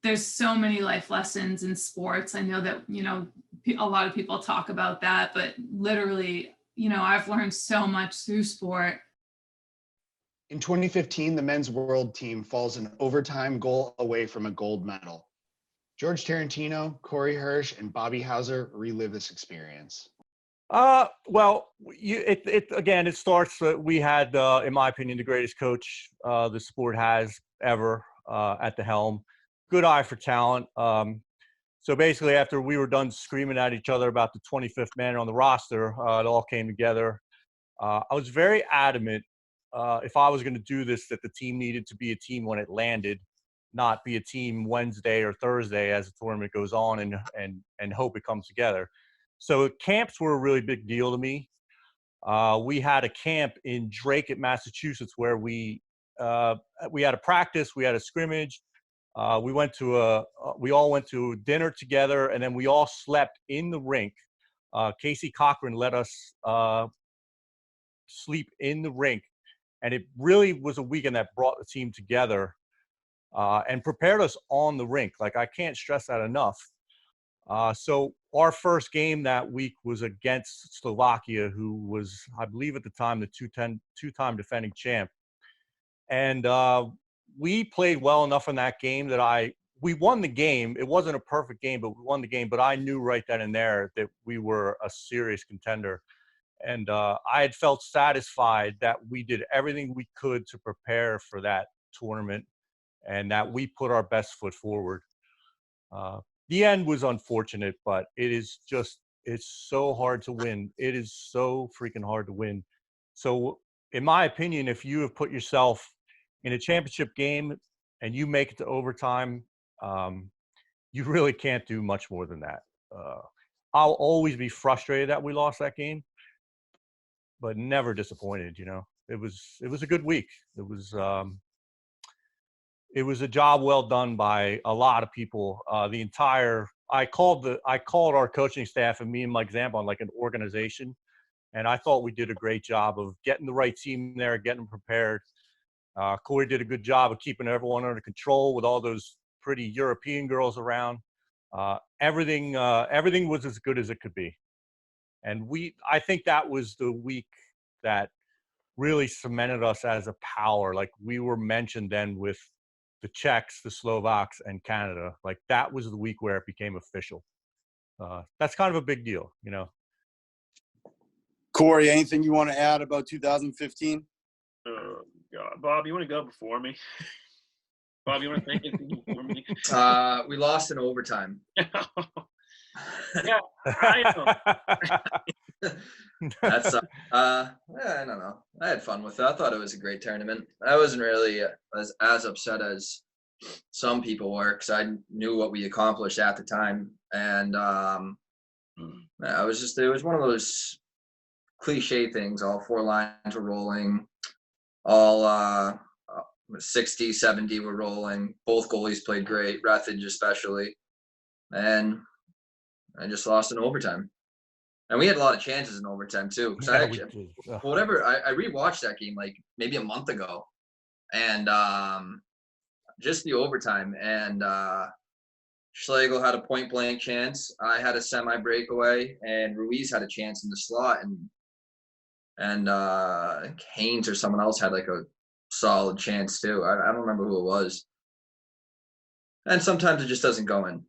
there's so many life lessons in sports. I know that, a lot of people talk about that, but literally, I've learned so much through sport. In 2015, the men's world team falls an overtime goal away from a gold medal. George Tarantino, Cory Herschk, and Bobby Housser relive this experience. Well, it starts. We had, in my opinion, the greatest coach the sport has ever at the helm. Good eye for talent. So basically, after we were done screaming at each other about the 25th man on the roster, it all came together. I was very adamant, if I was going to do this, that the team needed to be a team when it landed, not be a team Wednesday or Thursday as the tournament goes on and hope it comes together. So camps were a really big deal to me. we had a camp in Drake, Massachusetts, where we had a practice, we had a scrimmage. We all went to dinner together, and then we all slept in the rink. Casey Cochran let us sleep in the rink, and it really was a weekend that brought the team together and prepared us on the rink. Like, I can't stress that enough. So our first game that week was against Slovakia, who was, I believe at the time, the two-time defending champ. And we played well enough in that game that we won the game. It wasn't a perfect game, but we won the game. But I knew right then and there that we were a serious contender. And I had felt satisfied that we did everything we could to prepare for that tournament and that we put our best foot forward. The end was unfortunate, but it's so hard to win. It is so freaking hard to win. So in my opinion, if you have put yourself in a championship game and you make it to overtime, you really can't do much more than that. I'll always be frustrated that we lost that game, but never disappointed. It was a good week. It was a job well done by a lot of people. I called our coaching staff and me and Mike Zambon like an organization, and I thought we did a great job of getting the right team there, getting them prepared. Cory did a good job of keeping everyone under control with all those pretty European girls around. Everything was as good as it could be. And I think that was the week that really cemented us as a power. Like, we were mentioned then with the Czechs, the Slovaks, and Canada. Like, that was the week where it became official. That's kind of a big deal, Cory, anything you want to add about 2015? Oh, God. Bob, you want to go before me? Bob, you want to think anything before me? We lost in overtime. Yeah, I know. That's I don't know. I had fun with it. I thought it was a great tournament. I wasn't really as upset as some people were because I knew what we accomplished at the time, and it was one of those cliche things. All four lines were rolling. All 60, 70 were rolling. Both goalies played great. Rethage especially, and I just lost in overtime. And we had a lot of chances in overtime too. Because I rewatched that game like maybe a month ago, and just the overtime. And Schlegel had a point blank chance. I had a semi breakaway, and Ruiz had a chance in the slot, and I think Haynes or someone else had like a solid chance too. I don't remember who it was. And sometimes it just doesn't go in.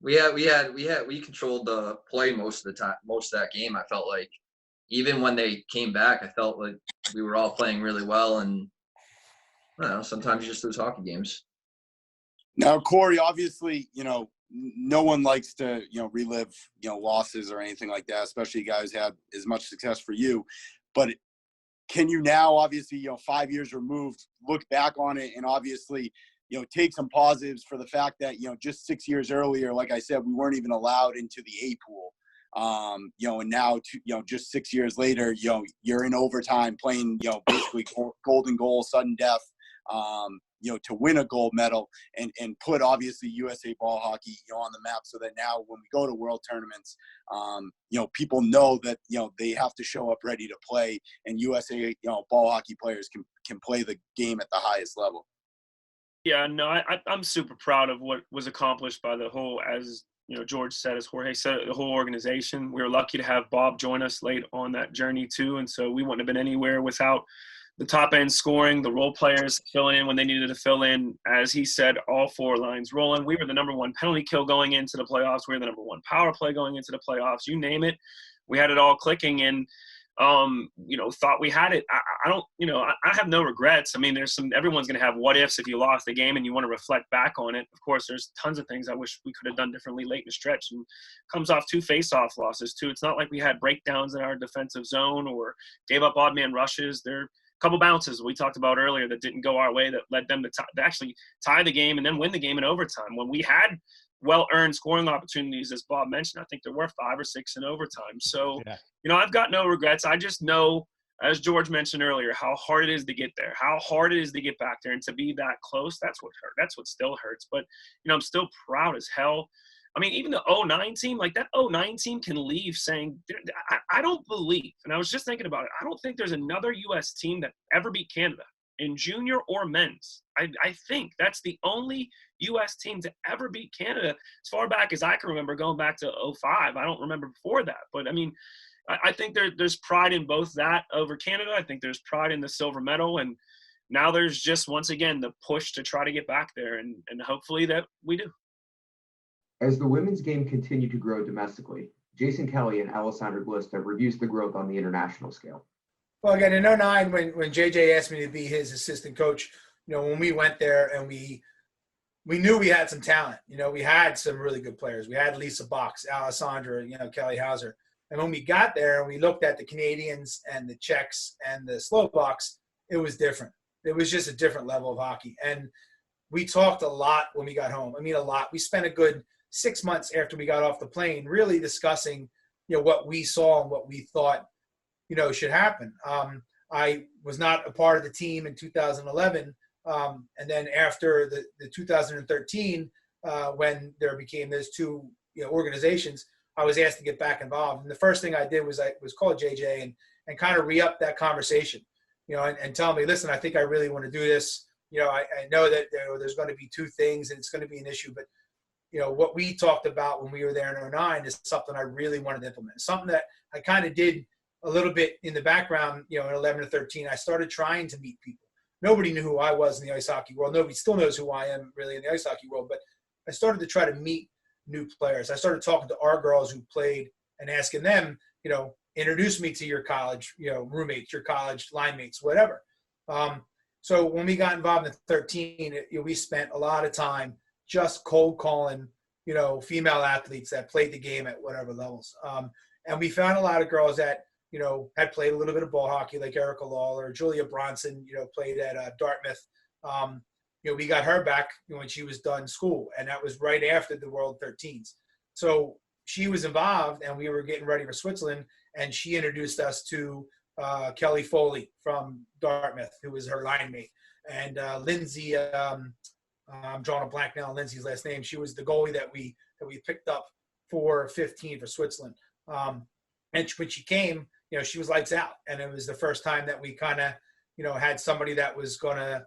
We controlled the play most of the time, most of that game. I felt like even when they came back, I felt like we were all playing really well. And I don't know, sometimes you just lose hockey games. Now, Cory, obviously, no one likes to, relive, losses or anything like that, especially guys who had as much success for you. But can you now, obviously, 5 years removed, look back on it and obviously, take some positives for the fact that, just 6 years earlier, like I said, we weren't even allowed into the A pool. And now, just 6 years later, you're in overtime playing, basically golden goal, sudden death, to win a gold medal and put obviously USA ball hockey, on the map so that now when we go to world tournaments, people know that, they have to show up ready to play and USA, ball hockey players can play the game at the highest level. Yeah, no, I'm super proud of what was accomplished by the whole, as George said, as Jorge said, the whole organization. We were lucky to have Bob join us late on that journey too, and so we wouldn't have been anywhere without the top end scoring, the role players filling in when they needed to fill in. As he said, all four lines rolling. We were the number one penalty kill going into the playoffs. We were the number one power play going into the playoffs. You name it, we had it all clicking, and thought we had it. I have no regrets. I mean, everyone's going to have what ifs if you lost the game and you want to reflect back on it. Of course, there's tons of things I wish we could have done differently late in the stretch, and comes off 2 face-off losses too. It's not like we had breakdowns in our defensive zone or gave up odd man rushes. There are a couple bounces we talked about earlier that didn't go our way that led them to actually tie the game and then win the game in overtime. When we had well-earned scoring opportunities, as Bob mentioned. I think there were 5 or 6 in overtime. So, I've got no regrets. I just know, as George mentioned earlier, how hard it is to get there, how hard it is to get back there, and to be that close. That's what hurt. That's what still hurts. But, I'm still proud as hell. I mean, even the 09 team, like that 09 team can leave saying, I don't believe, and I was just thinking about it, I don't think there's another U.S. team that ever beat Canada in junior or men's. I think that's the only U.S. team to ever beat Canada as far back as I can remember, going back to 05. I don't remember before that. But, I mean, I think there's pride in both that over Canada. I think there's pride in the silver medal. And now there's just, once again, the push to try to get back there. And hopefully that we do. As the women's game continued to grow domestically, Jason Kelly and Alessandra Gallista reduced the growth on the international scale. Well, again, in 09, when JJ asked me to be his assistant coach, when we went there and we knew we had some talent, we had some really good players. We had Lisa Box, Alessandra, Kelly Housser. And when we got there and we looked at the Canadians and the Czechs and the Slovaks, it was different. It was just a different level of hockey. And we talked a lot when we got home. I mean, a lot. We spent a good 6 months after we got off the plane really discussing, what we saw and what we thought, should happen. I was not a part of the team in 2011. And then after the 2013, when there became those two organizations, I was asked to get back involved. And the first thing I did was call JJ and kind of re-up that conversation, and tell me, listen, I think I really want to do this. I know that there's going to be 2 things and it's going to be an issue, but what we talked about when we were there in 09 is something I really wanted to implement. Something that I kind of did a little bit in the background, in 11 to 13. I started trying to meet people. Nobody knew who I was in the ice hockey world. Nobody still knows who I am really in the ice hockey world, but I started to try to meet new players. I started talking to our girls who played and asking them, introduce me to your college, roommates, your college line mates, whatever. So when we got involved in 13, we spent a lot of time just cold calling, female athletes that played the game at whatever levels. And we found a lot of girls that, had played a little bit of ball hockey, like Erica Lawler, Julia Bronson, played at Dartmouth. We got her back when she was done school, and that was right after the World 13s. So she was involved, and we were getting ready for Switzerland, and she introduced us to Kelly Foley from Dartmouth, who was her line mate, and Lindsay. I'm drawing a blank now on Lindsay's last name. She was the goalie that we picked up for 15 for Switzerland. And when she came, she was lights out, and it was the first time that we kind of, had somebody that was going to,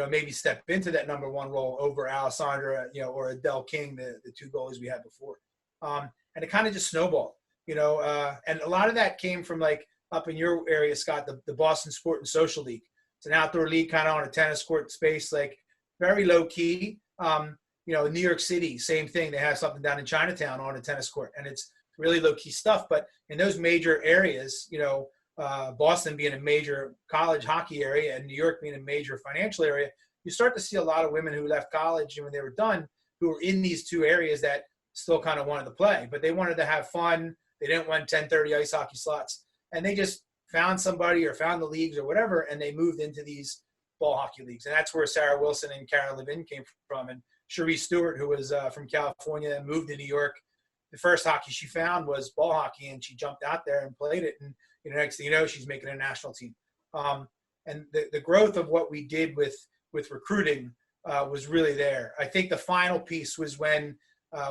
maybe step into that number 1 role over Alessandra, or Adele King, the 2 goalies we had before. And it kind of just snowballed, and a lot of that came from, like, up in your area, Scott, the Boston Sport and Social League. It's an outdoor league kind of on a tennis court space, like very low key. New York City, same thing. They have something down in Chinatown on a tennis court, and it's really low key stuff. But in those major areas, Boston being a major college hockey area and New York being a major financial area, you start to see a lot of women who left college and when they were done, who were in these 2 areas that still kind of wanted to play, but they wanted to have fun. They didn't want 10-30 ice hockey slots, and they just found somebody or found the leagues or whatever, and they moved into these ball hockey leagues. And that's where Sarah Wilson and Karen Levin came from. And Cherie Stewart, who was from California and moved to New York, the first hockey she found was ball hockey, and she jumped out there and played it. And next thing you know, she's making a national team. And the growth of what we did with recruiting was really there. I think the final piece was when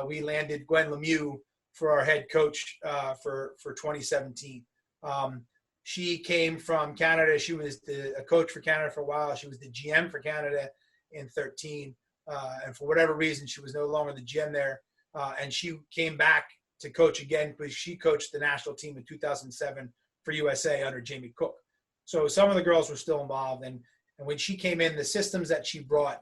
we landed Gwen Lemieux for our head coach for 2017. She came from Canada. She was a coach for Canada for a while. She was the GM for Canada in 13. And for whatever reason, she was no longer the GM there. And she came back to coach again because she coached the national team in 2007 for USA under Jamie Cook. So some of the girls were still involved. And when she came in, the systems that she brought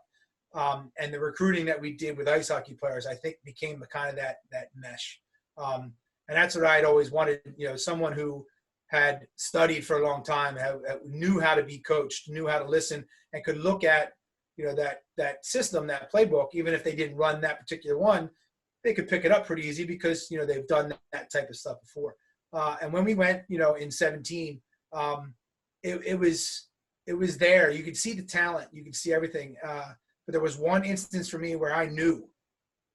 and the recruiting that we did with ice hockey players, I think became the kind of that mesh. And that's what I'd always wanted, someone who had studied for a long time, knew how to be coached, knew how to listen, and could look at, that system, that playbook, even if they didn't run that particular one, they could pick it up pretty easy because, they've done that type of stuff before. And when we went, in 17, it was there. You could see the talent, you could see everything. But there was one instance for me where I knew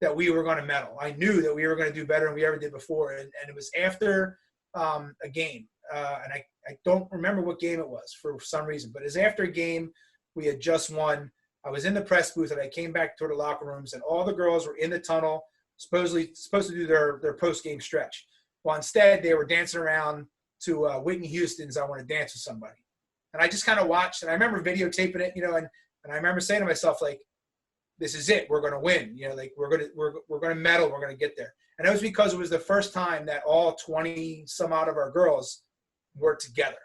that we were going to medal. I knew that we were going to do better than we ever did before. And it was after a game. And I don't remember what game it was for some reason, but it was after a game we had just won. I was in the press booth and I came back toward the locker rooms and all the girls were in the tunnel, supposed to do their post-game stretch. Well, instead they were dancing around to Whitney Houston's "I Want to Dance with Somebody." And I just kind of watched, and I remember videotaping it, and I remember saying to myself, like, this is it. We're going to win. Like we're going to medal. We're going to get there. And that was because it was the first time that all 20 some odd of our girls were together.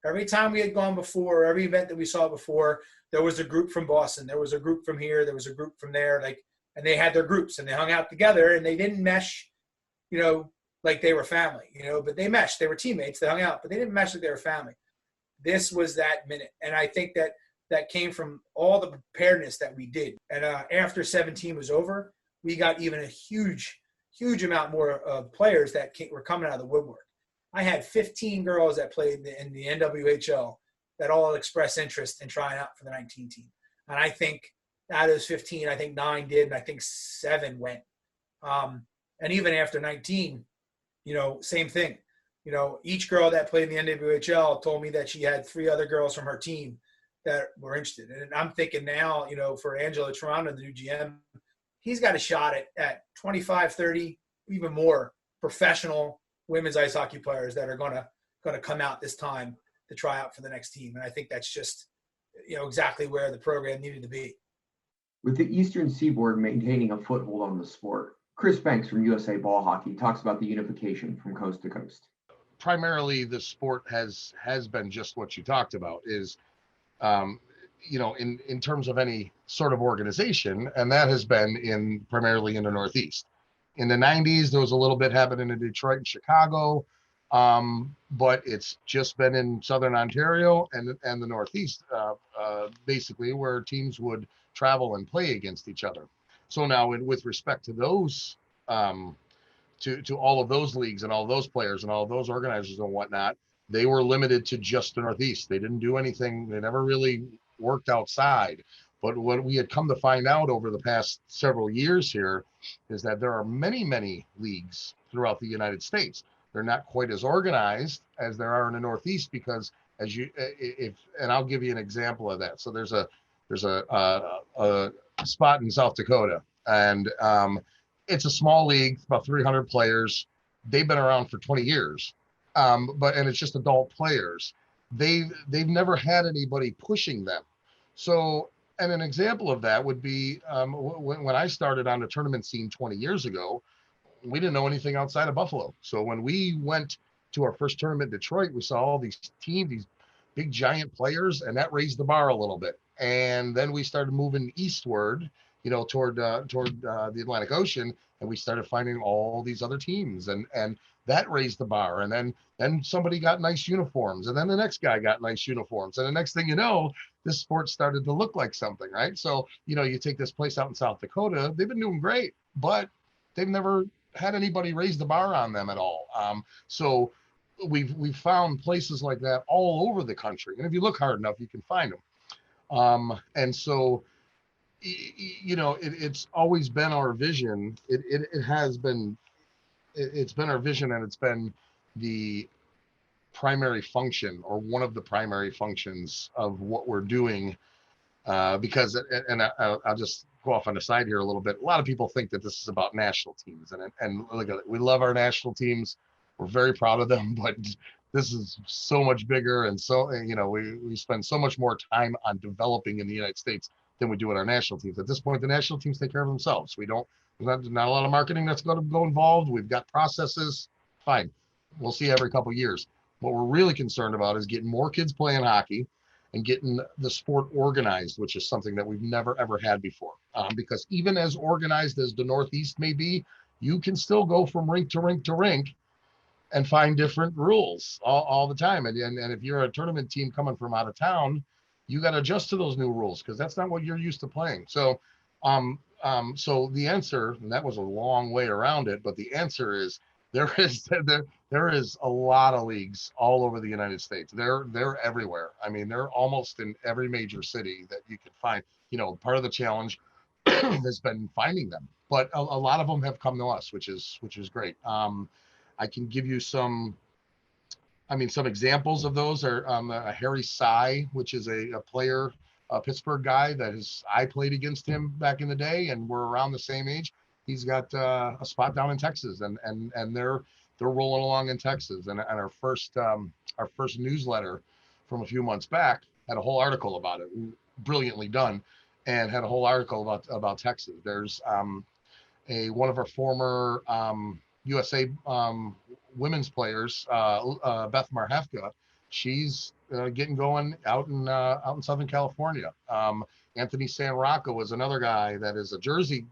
Every time we had gone before, every event that we saw before, there was a group from Boston. There was a group from here. There was a group from there. And they had their groups and they hung out together and they didn't mesh, like they were family, but they meshed. They were teammates. They hung out, but they didn't mesh like they were family. This was that minute. And I think that came from all the preparedness that we did. And after 17 was over, we got even a huge amount more of players that were coming out of the woodwork. I had 15 girls that played in the NWHL that all expressed interest in trying out for the 19 team. And I think out of those 15, I think 9 did, and I think 7 went. And even after 19, same thing. Each girl that played in the NWHL told me that she had 3 other girls from her team that were interested. And I'm thinking now, for Angelo Toronto, the new GM, he's got a shot at 25, 30, even more professional women's ice hockey players that are going to come out this time to try out for the next team. And I think that's just, exactly where the program needed to be. With the Eastern Seaboard maintaining a foothold on the sport, Chris Banks from USA Ball Hockey talks about the unification from coast to coast. Primarily, the sport has been just what you talked about, is in terms of any sort of organization, and that has been primarily in the Northeast. In the 90s, there was a little bit happening in Detroit and Chicago, but it's just been in Southern Ontario and the Northeast, basically, where teams would travel and play against each other. So now, with respect to those, to all of those leagues and all those players and all those organizers and whatnot, they were limited to just the Northeast. They didn't do anything. They never really worked outside. But what we had come to find out over the past several years here is that there are many, many leagues throughout the United States. They're not quite as organized as there are in the Northeast, because and I'll give you an example of that. So there's a spot in South Dakota, and it's a small league, about 300 players. They've been around for 20 years, and it's just adult players. They've never had anybody pushing them. So, and an example of that would be when I started on the tournament scene 20 years ago, we didn't know anything outside of Buffalo. So when we went to our first tournament in Detroit, we saw all these teams, these big giant players, and that raised the bar a little bit. And then we started moving eastward, toward the Atlantic Ocean, and we started finding all these other teams, and that raised the bar. And then somebody got nice uniforms, and then the next guy got nice uniforms, and the next thing you know, this sport started to look like something, right? So you take this place out in South Dakota, they've been doing great, but they've never had anybody raise the bar on them at all. So we've found places like that all over the country, and if you look hard enough, you can find them. And so it's always been our vision. It's been our vision, and it's been the primary function, or one of the primary functions of what we're doing, because, and I'll just go off on the side here a little bit. A lot of people think that this is about national teams, and look at it. We love our national teams. We're very proud of them, but this is so much bigger, and so we spend so much more time on developing in the United States than we do with our national teams. At this point, the national teams take care of themselves. There's not a lot of marketing that's going to go involved. We've got processes. Fine, we'll see every couple of years. What we're really concerned about is getting more kids playing hockey and getting the sport organized, which is something that we've never ever had before. Because even as organized as the Northeast may be, you can still go from rink to rink to rink and find different rules all the time. And if you're a tournament team coming from out of town, you got to adjust to those new rules, because that's not what you're used to playing. So, so the answer, and that was a long way around it, but the answer is there is a lot of leagues all over the United States. They're everywhere. I mean, they're almost in every major city that you can find. Part of the challenge has been finding them, but a lot of them have come to us, which is great. I can give you some examples of those are Harry Sy, which is a player, a Pittsburgh guy I played against him back in the day, and we're around the same age. He's got a spot down in Texas, and they're rolling along in Texas. And our first newsletter from a few months back had a whole article about it, brilliantly done, and had a whole article about Texas. There's one of our former USA women's players, Beth Marhefka. She's getting going out in Southern California. Anthony Sanraka was another guy that is a Jersey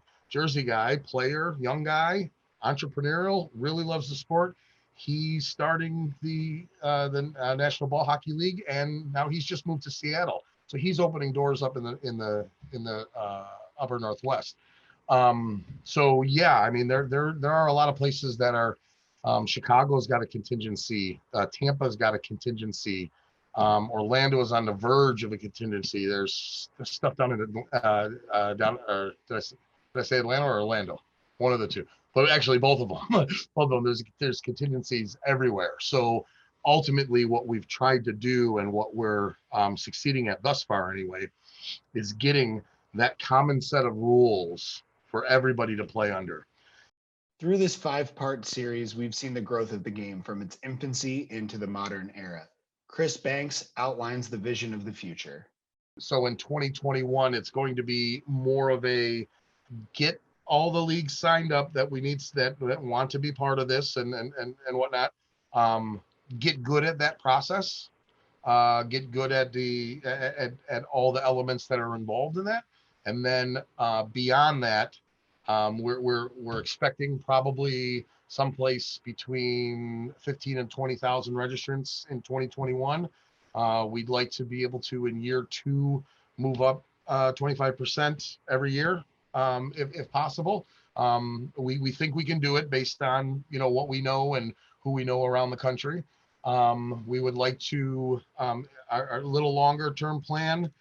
guy, player, young guy, entrepreneurial, really loves the sport. He's starting the National Ball Hockey League, and now he's just moved to Seattle. So he's opening doors up in the upper Northwest. So yeah, I mean, there are a lot of places that are. Chicago's got a contingency. Tampa's got a contingency. Orlando is on the verge of a contingency. There's stuff down in did I say Atlanta or Orlando? One of the two, but actually both of them. There's contingencies everywhere. So ultimately, what we've tried to do and what we're succeeding at thus far, anyway, is getting that common set of rules for everybody to play under. Through this 5-part series, we've seen the growth of the game from its infancy into the modern era. Chris Banks outlines the vision of the future. So in 2021, it's going to be more of a get all the leagues signed up that we need, that want to be part of this and whatnot. Get good at that process. Get good at at all the elements that are involved in that, and then beyond that, we're expecting probably someplace between 15 and 20,000 registrants in 2021. We'd like to be able to, in year 2, move up 25% every year, if possible. We think we can do it based on what we know and who we know around the country. We would like to our little longer term plan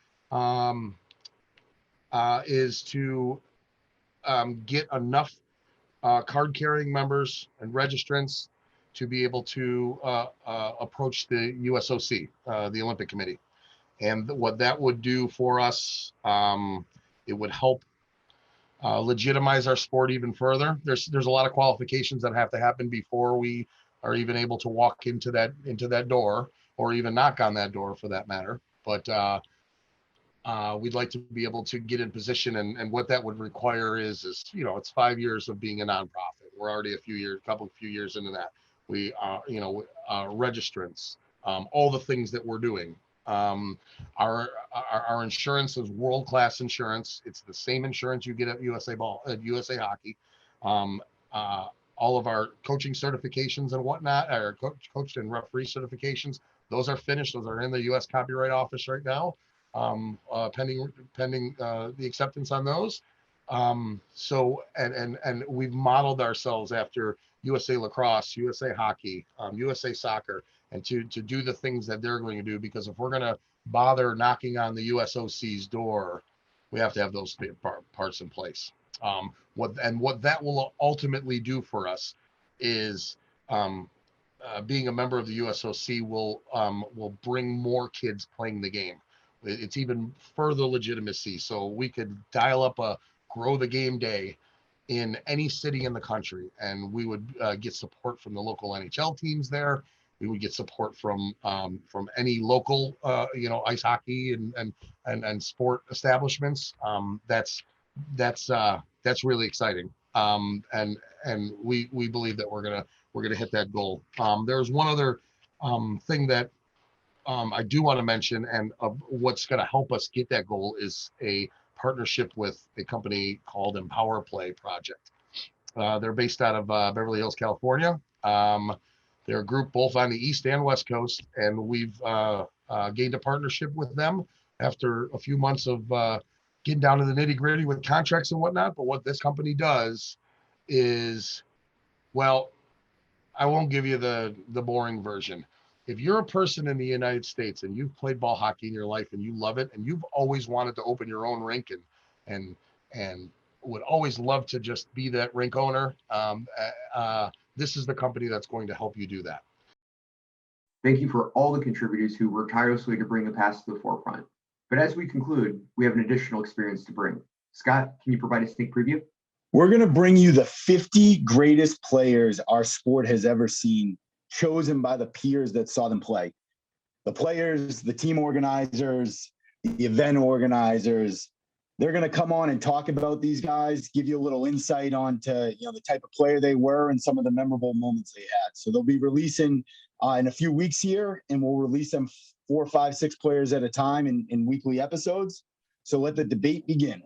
is to get enough card carrying members and registrants to be able to approach the USOC, the Olympic Committee. And what that would do for us, it would help legitimize our sport even further. There's a lot of qualifications that have to happen before we are even able to walk into that door, or even knock on that door for that matter. But we'd like to be able to get in position, and what that would require is it's 5 years of being a nonprofit. We're already a few years into that. We registrants, all the things that we're doing. Our insurance is world-class insurance. It's the same insurance you get at USA Hockey. All of our coaching certifications and whatnot, our coach and referee certifications, those are finished. Those are in the U.S. Copyright Office right now, pending the acceptance on those. So we've modeled ourselves after USA Lacrosse, USA Hockey, USA Soccer, and to do the things that they're going to do, because if we're going to bother knocking on the USOC's door, we have to have those parts in place. What that will ultimately do for us is being a member of the USOC will bring more kids playing the game. It's even further legitimacy. So we could dial up a grow the game day in any city in the country, and we would get support from the local NHL teams there. We would get support from any local ice hockey and sport establishments. That's really exciting. And we believe that we're gonna hit that goal. There's one other thing that I do want to mention, and what's going to help us get that goal is a partnership with a company called Empower Play Project. They're based out of Beverly Hills, California. They're a group both on the East and West Coast, and we've gained a partnership with them after a few months of getting down to the nitty gritty with contracts and whatnot. But what this company does is, well, I won't give you the boring version. If you're a person in the United States and you've played ball hockey in your life and you love it, and you've always wanted to open your own rink and and would always love to just be that rink owner. This is the company that's going to help you do that. Thank you for all the contributors who worked tirelessly to bring the past to the forefront. But as we conclude, we have an additional experience to bring. Scott, can you provide a sneak preview? We're going to bring you the 50 greatest players our sport has ever seen, chosen by the peers that saw them play. The players, the team organizers, the event organizers, they're going to come on and talk about these guys, give you a little insight onto the type of player they were and some of the memorable moments they had. So they'll be releasing in a few weeks here, and we'll release them 4, 5, 6 players at a time in weekly episodes. So let the debate begin.